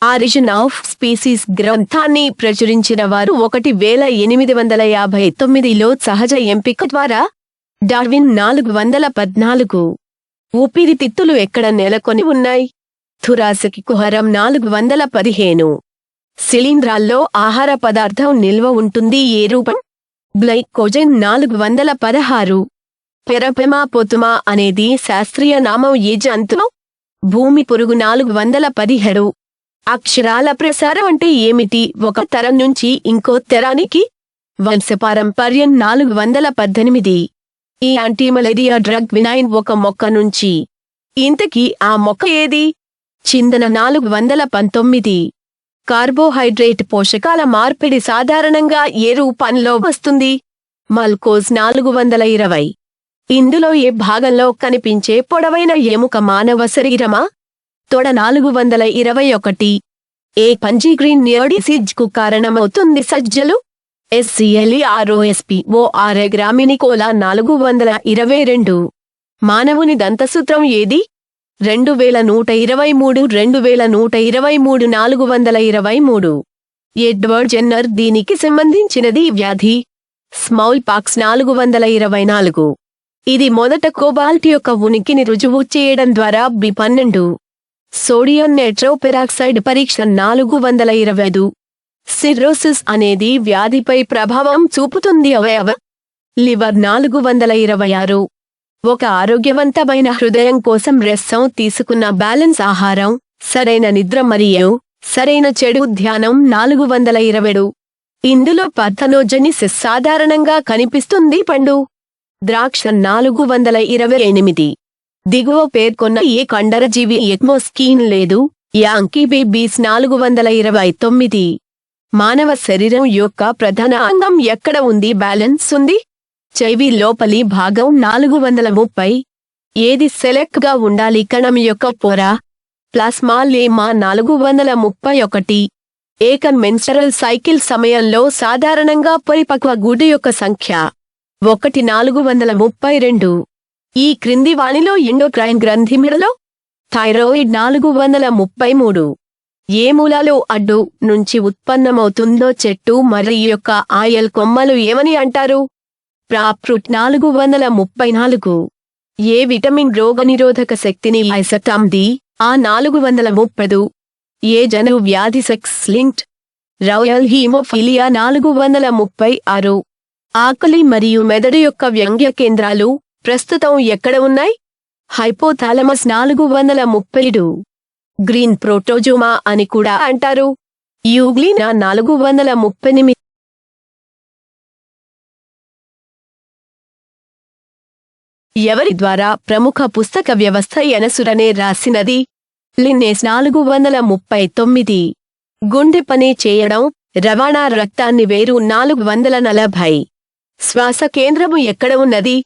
ఆరిజిన్ ఆఫ్ స్పీసీస్ గ్రంథాన్ని ప్రచురించిన వారు 1859లో సహజ ఎంపిక ద్వారా. డార్విన్ 414. ఊపిరితిత్తులు ఎక్కడ నెలకొని ఉన్నాయి? థురాసిక్ కుహరం 415. శిలీంధ్రాల్లో ఆహార పదార్థం నిల్వ ఉంటుంది ఏ రూపం? గ్లైకోజన్ 416. పెరపెమాపోతుమా అనేది శాస్త్రీయ నామం ఏ జంతువు? భూమి పురుగు 417. అక్షరాల ప్రసారం అంటే ఏమిటి? ఒక తరం నుంచి ఇంకో తరానికి. వంశపారంపర్యం 418. ఈ యాంటీమలేరియా డ్రగ్ వినైన్ ఒక మొక్క నుంచి. ఇంతకీ ఆ మొక్క ఏది? చిందన 419. కార్బోహైడ్రేట్ పోషకాల మార్పిడి సాధారణంగా ఏ రూపంలో వస్తుంది? మల్కోజ్ 420. ఇందులో ఏ భాగంలో కనిపించే పొడవైన ఎముక మానవ శరీరమా? తొడ 421. ఏ పంజీగ్రీన్ డిసీజ్ కు కారణమవుతుంది? సజ్జలు. SCLEROSPORA గ్రామినికోలా 422. మానవుని దంతసూత్రం ఏది? 2123. 2123 423. ఎడ్వర్డ్ జెన్నర్ దీనికి సంబంధించినది వ్యాధి స్మాల్ పాక్స్ 424. ఇది మొదట కోబాల్ట్ యొక్క ఉనికిని రుజువు చేయడం ద్వారా B12. సోడియం నైట్రోపెరాక్సైడ్ పరీక్ష 425. సిర్రోసిస్ అనేది వ్యాధిపై ప్రభావం చూపుతుంది అవయవ. లివర్ 426. ఒక ఆరోగ్యవంతమైన హృదయం కోసం రసం తీసుకున్న బ్యాలెన్స్ ఆహారం, సరైన నిద్ర మరియు సరైన చెడు ధ్యానం 427. ఇందులో పార్థనోజెనిసిస్ సాధారణంగా కనిపిస్తుంది. పండు ద్రాక్ష 428. దిగువ పేర్కొన్న ఏ కండరజీవి ఎక్మోస్కీన్ లేదు. Yankee babies 429. మానవ శరీరం యొక్క ప్రధాన అంగం ఎక్కడ ఉంది? బ్యాలెన్స్ ఉంది. చెవి లోపలి భాగం 430. ఏది సెలెక్ట్ గా ఉండాలి? కణం యొక్క పొర. ప్లాస్మా లేమా 431. ఏక మెన్స్ట్రల్ సైకిల్ సమయంలో సాధారణంగా పరిపక్వ గూడు యొక్క సంఖ్య 432. ఈ క్రింది వానిలో ఎండోక్రైన్ గ్రంథి మెడలో థైరాయిడ్ 433. ఏ మూలాలు అడ్డు నుంచి ఉత్పన్నమవుతుందో చెట్టు మరియు యొక్క ఆయల్ కొమ్మలు ఏమని అంటారు? ప్రాప్రూట్ 434. ఏ విటమిన్ రోగనిరోధక శక్తిని ఐసటామ్ ది ఆ 430. ఏ జనువు వ్యాధి సెక్స్ లింక్డ్ రాయల్ హీమోఫిలియా 436. ఆకలి మరియు మెదడు యొక్క వ్యంగ్య కేంద్రాలు ప్రస్తుతం ఎక్కడ ఉన్నాయి? హైపోథాలమస్ 437. గ్రీన్ ప్రోటోజోమా అని కూడా అంటారు. యూగ్లినా 438. ఎవరి ద్వారా ప్రముఖ పుస్తక వ్యవస్థ ఎనసురనే రాసినది? లిన్నేస్ 439. గుండె పని చేయడం, రవాణా రక్తాన్ని వేరు 440. శ్వాస కేంద్రము ఎక్కడ ఉన్నది?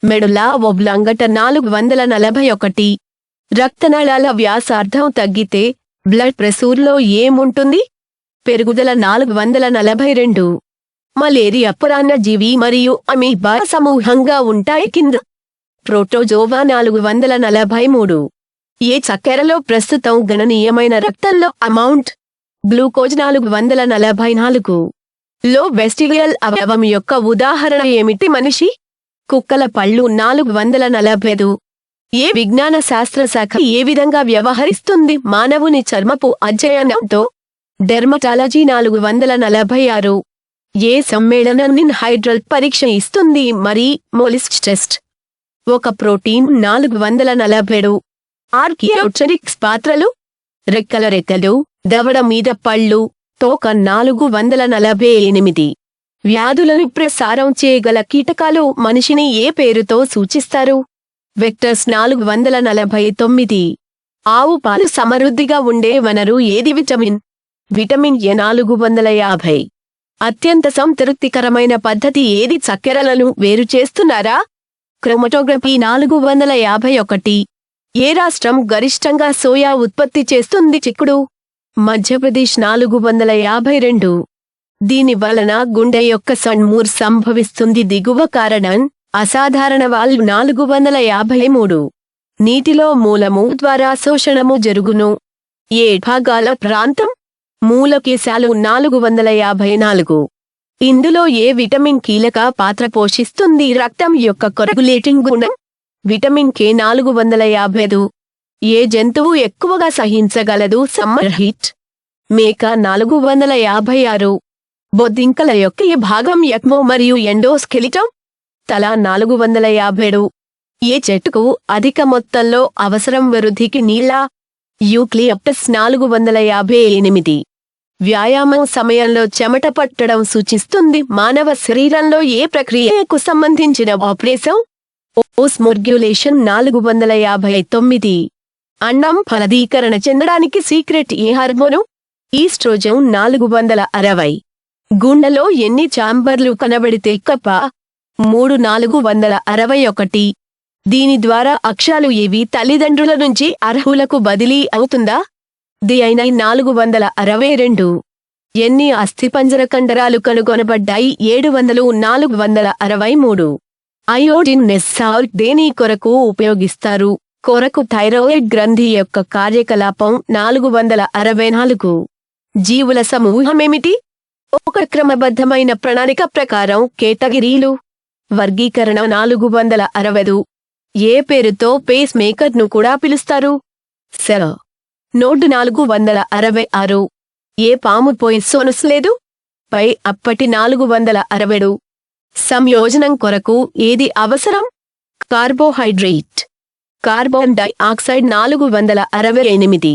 మెడులా ఒబ్లాంగట 441. రక్తనాళాల వ్యాసార్థం తగ్గితే బ్లడ్ ప్రెషర్లో ఏముంటుంది? పెరుగుదల 442. మలేరియా పరాన్నజీవి మరియు అమీబా సమూహంగా ఉంటాయి కింద. ప్రోటోజోవా 443. ఏ చక్కెరలో ప్రస్తుతం గణనీయమైన రక్తంలో అమౌంట్? గ్లూకోజ్ 444. లో వెస్టిజియల్ అవయవం యొక్క ఉదాహరణ ఏమిటి? మనిషి, కుక్కల పళ్ళు 445. ఏ విజ్ఞాన శాస్త్ర శాఖ ఏ విధంగా వ్యవహరిస్తుంది మానవుని చర్మపు అధ్యయనంతో? డెర్మటాలజీ 446. ఏ సమ్మేళనం హైడ్రల్ పరీక్ష ఇస్తుంది మరి? మోలిస్ టెస్ట్. ఒక ప్రోటీన్ 447. ఆర్కియోప్టెరిక్స్ పాత్రలు, రెక్కల రెక్కలు, దవడ మీద పళ్ళు, తోక 448. వ్యాధులను ప్రసారం చేయగల కీటకాలు మనిషిని ఏ పేరుతో సూచిస్తారు? వెక్టర్స్ 449. ఆవు పాలు సమృద్ధిగా ఉండే వనరు ఏది? Vitamin A 450. అత్యంత సంతృప్తికరమైన పద్ధతి ఏది? చక్కెరలను వేరు చేస్తున్నారా? క్రోమటోగ్రఫీ 451. ఏ రాష్ట్రం గరిష్టంగా సోయా ఉత్పత్తి చేస్తుంది? చిక్కుడు. మధ్యప్రదేశ్ 452. దీని వలన గుండె యొక్క సన్మూర్ సంభవిస్తుంది. దిగువ కారణం అసాధారణ వాల్వ్ 453. నీటిలో మూలము ద్వారా శోషణము జరుగును. ఏ భాగాల ప్రాంతం? మూలకేశాలు 454. ఇందులో ఏ విటమిన్ కీలక పాత్ర పోషిస్తుంది? రక్తం యొక్క కొరగులేటింగ్ గుణం. Vitamin K 455. ఏ జంతువు ఎక్కువగా సహించగలదు? Summer heat. మేక 456. బొద్దింకల యొక్క ఏ భాగం ఎక్మో మరియు ఎండోస్కెలిటం? తల 457. ఏ చెట్టుకు అధిక మొత్తంలో అవసరం వృద్ధికి నీళ్ళ? యూక్లియప్టస్ 458. వ్యాయామం సమయంలో చెమట పట్టడం సూచిస్తుంది. మానవ శరీరంలో ఏ ప్రక్రియకు సంబంధించిన ఆపరేషన్? ఓస్మోర్గ్యులేషన్ 459. అన్నం ఫలదీకరణ చెందడానికి సీక్రెట్ ఏ హార్మోను? ఈస్ట్రోజన్ 460. గుండెలో ఎన్ని ఛాంబర్లు కనబడితే కప్ప? 461. దీని ద్వారా అక్షాలు ఏవి తల్లిదండ్రుల నుంచి అర్హులకు బదిలీ అవుతుందా? DNA 462. ఎన్ని అస్థిపంజర కండరాలు కనుగొనబడ్డాయి? 700. 463. అయోడిన్ నెస్సాల్ట్ దేని కొరకు ఉపయోగిస్తారు? కొరకు థైరాయిడ్ గ్రంథి యొక్క కార్యకలాపం 464. జీవుల సమూహమేమిటి? ఒక క్రమబద్ధమైన ప్రణాళిక ప్రకారం కేటగిరీలు. వర్గీకరణ 460. ఏ పేరుతో పేస్ మేకర్ను కూడా పిలుస్తారు? సెల్. నోడ్ 466. ఏ పాము పోయిసోనస్ లేదు? పై అప్పటి 467. సంయోజనం కొరకు ఏది అవసరం? కార్బోహైడ్రేట్. Carbon dioxide 468.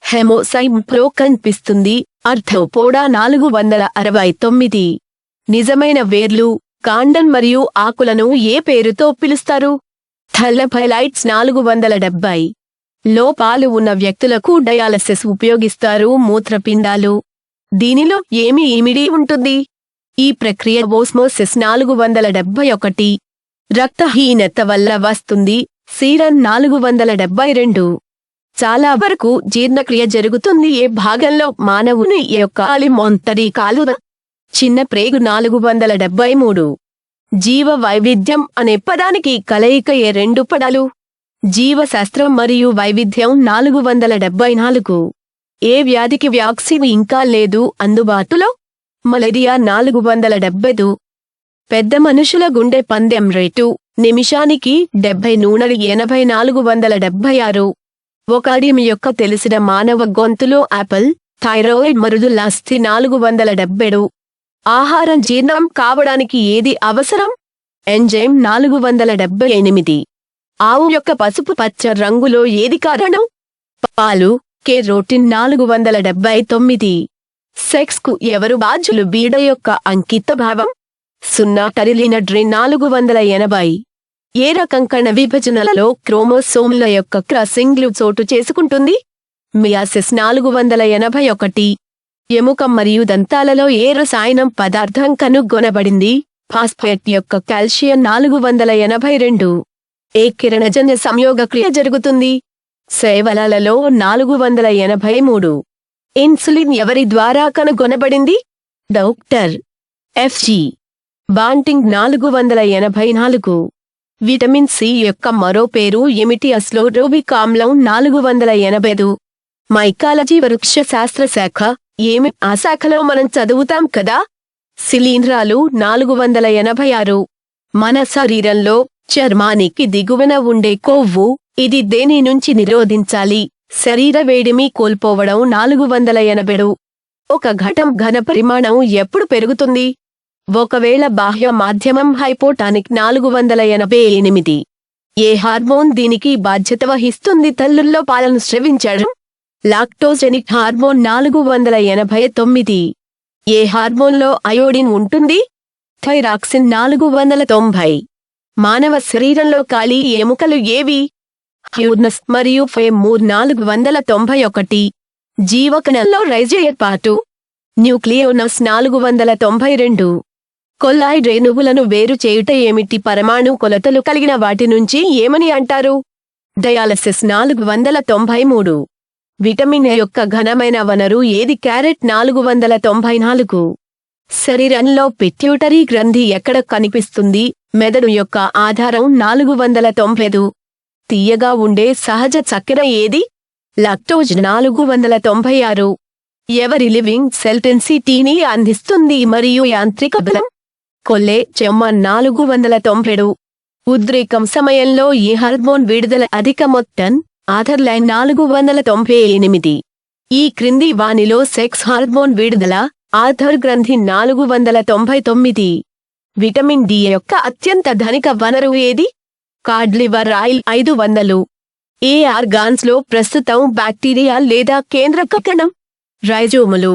హెమోసైమ్ ప్రో కనిపిస్తుంది. అర్థోపోడా 469. నిజమైన వేర్లు, కాండం మరియు ఆకులను ఏ పేరుతో పిలుస్తారు? థల్లఫైలైట్స్ 470. లోపాలు ఉన్న వ్యక్తులకు డయాలసిస్ ఉపయోగిస్తారు. మూత్రపిండాలు. దీనిలో ఏమి ఇమిడి ఉంటుంది? ఈ ప్రక్రియ ఓస్మోసిస్ 471. రక్తహీనత వల్ల వస్తుంది. సీరం 472. చాలా వరకు జీర్ణక్రియ జరుగుతుంది. ఏ భాగంలో? మానవుని యొక్క అలిమొంతరి కాలువ. చిన్న ప్రేగు 473. జీవ వైవిధ్యం అనే పదానికి కలయిక ఏ రెండు పదాలు? జీవశాస్త్రం మరియు వైవిధ్యం 474. ఏ వ్యాధికి వ్యాక్సిన్ ఇంకా లేదు అందుబాటులో? మలేరియా 470. పెద్ద మనుషుల గుండె పందెం రేటు నిమిషానికి 70 నుండి 80. 476. ఒక అడిమి యొక్క తెలిసిన మానవ గొంతులో యాపిల్, థైరాయిడ్ మరుదులాస్తి 470. ఆహారం జీర్ణం కావడానికి ఏది అవసరం? ఎంజైమ్ 478. ఆవు యొక్క పసుపు పచ్చ రంగులో ఏది కారణం? పాలు, కెరోటిన్ 479. సెక్స్ కు ఎవరు బాధ్యులు? బీడ యొక్క అంకిత భావం 0. టరిలినడ్రిన్ 480. ఏ రకం కణ విభజనలలో క్రోమోసోమ్ల యొక్క క్రాసింగ్లు చోటు చేసుకుంటుంది? మియాసిస్ 481. ఎముక మరియు దంతాలలో ఏ రసాయనం పదార్థం కనుగొనబడింది? ఫాస్ఫేట్ యొక్క కాల్షియం 482. ఏ కిరణజన్య సంయోగక్రియ జరుగుతుంది? శైవలాలలో 483. ఇన్సులిన్ ఎవరి ద్వారా కనుగొనబడింది? Doctor FG Banting 484. Vitamin C యొక్క మరో పేరు ఏమిటి? అస్లోరోబిక్ ఆమ్లం 485. మైకాలజీ వృక్ష శాస్త్ర శాఖ ఏమి? ఆ శాఖలో మనం చదువుతాం కదా. శిలీంధ్రాలు 486. మన శరీరంలో చర్మానికి దిగువన ఉండే కొవ్వు, ఇది దేని నుంచి నిరోధించాలి? శరీర వేడిమి కోల్పోవడం 480. ఒక ఘటం ఘన పరిమాణం ఎప్పుడు పెరుగుతుంది? ఒకవేళ బాహ్య మాధ్యమం హైపోటానిక్ 488. ఏ హార్మోన్ దీనికి బాధ్యత వహిస్తుంది? తల్లుల్లో పాలను స్రవించడం. లాక్టోజెనిక్ హార్మోన్ 489. ఏ హార్మోన్లో అయోడిన్ ఉంటుంది? థైరాక్సిన్ 490. మానవ శరీరంలో ఖాళీ ఎముకలు ఏవి? హ్యూర్నస్ మరియు ఫెమూర్ 491. జీవకణంలో రైజోయేర్పాటు న్యూక్లియోనస్ 492. కొల్లాయిడ్ రేణువులను వేరు చేయుట ఏమిటి? పరమాణు కొలతలు కలిగిన వాటి నుంచి ఏమని అంటారు? డయాలసిస్ 493. విటమిన్ ఏ యొక్క ఘనమైన వనరు ఏది? క్యారెట్ 494. శరీరంలో పిట్యూటరీ గ్రంథి ఎక్కడ కనిపిస్తుంది? మెదడు యొక్క ఆధారం 495. తీయగా ఉండే సహజ చక్కెర ఏది? లాక్టోజ్ 496. ఎవరి లివింగ్ సెల్ డెన్సిటీని అందిస్తుంది మరియు యాంత్రిక బలం? కొల్లే చెమ్మ 497. ఉద్రేకం సమయంలో ఈ హార్మోన్ విడుదల అధిక? మొత్తం ఆథర్లైన్ 498. ఈ క్రింది వానిలో సెక్స్ హార్మోన్ విడుదల? ఆథర్ గ్రంథి 499. విటమిన్ డి యొక్క అత్యంత ధనిక వనరు ఏది? Codd liver oil 500. ఏ ఆర్గాన్స్ లో ప్రస్తుతం బ్యాక్టీరియా లేదా కేంద్రక కణం? రైజోములు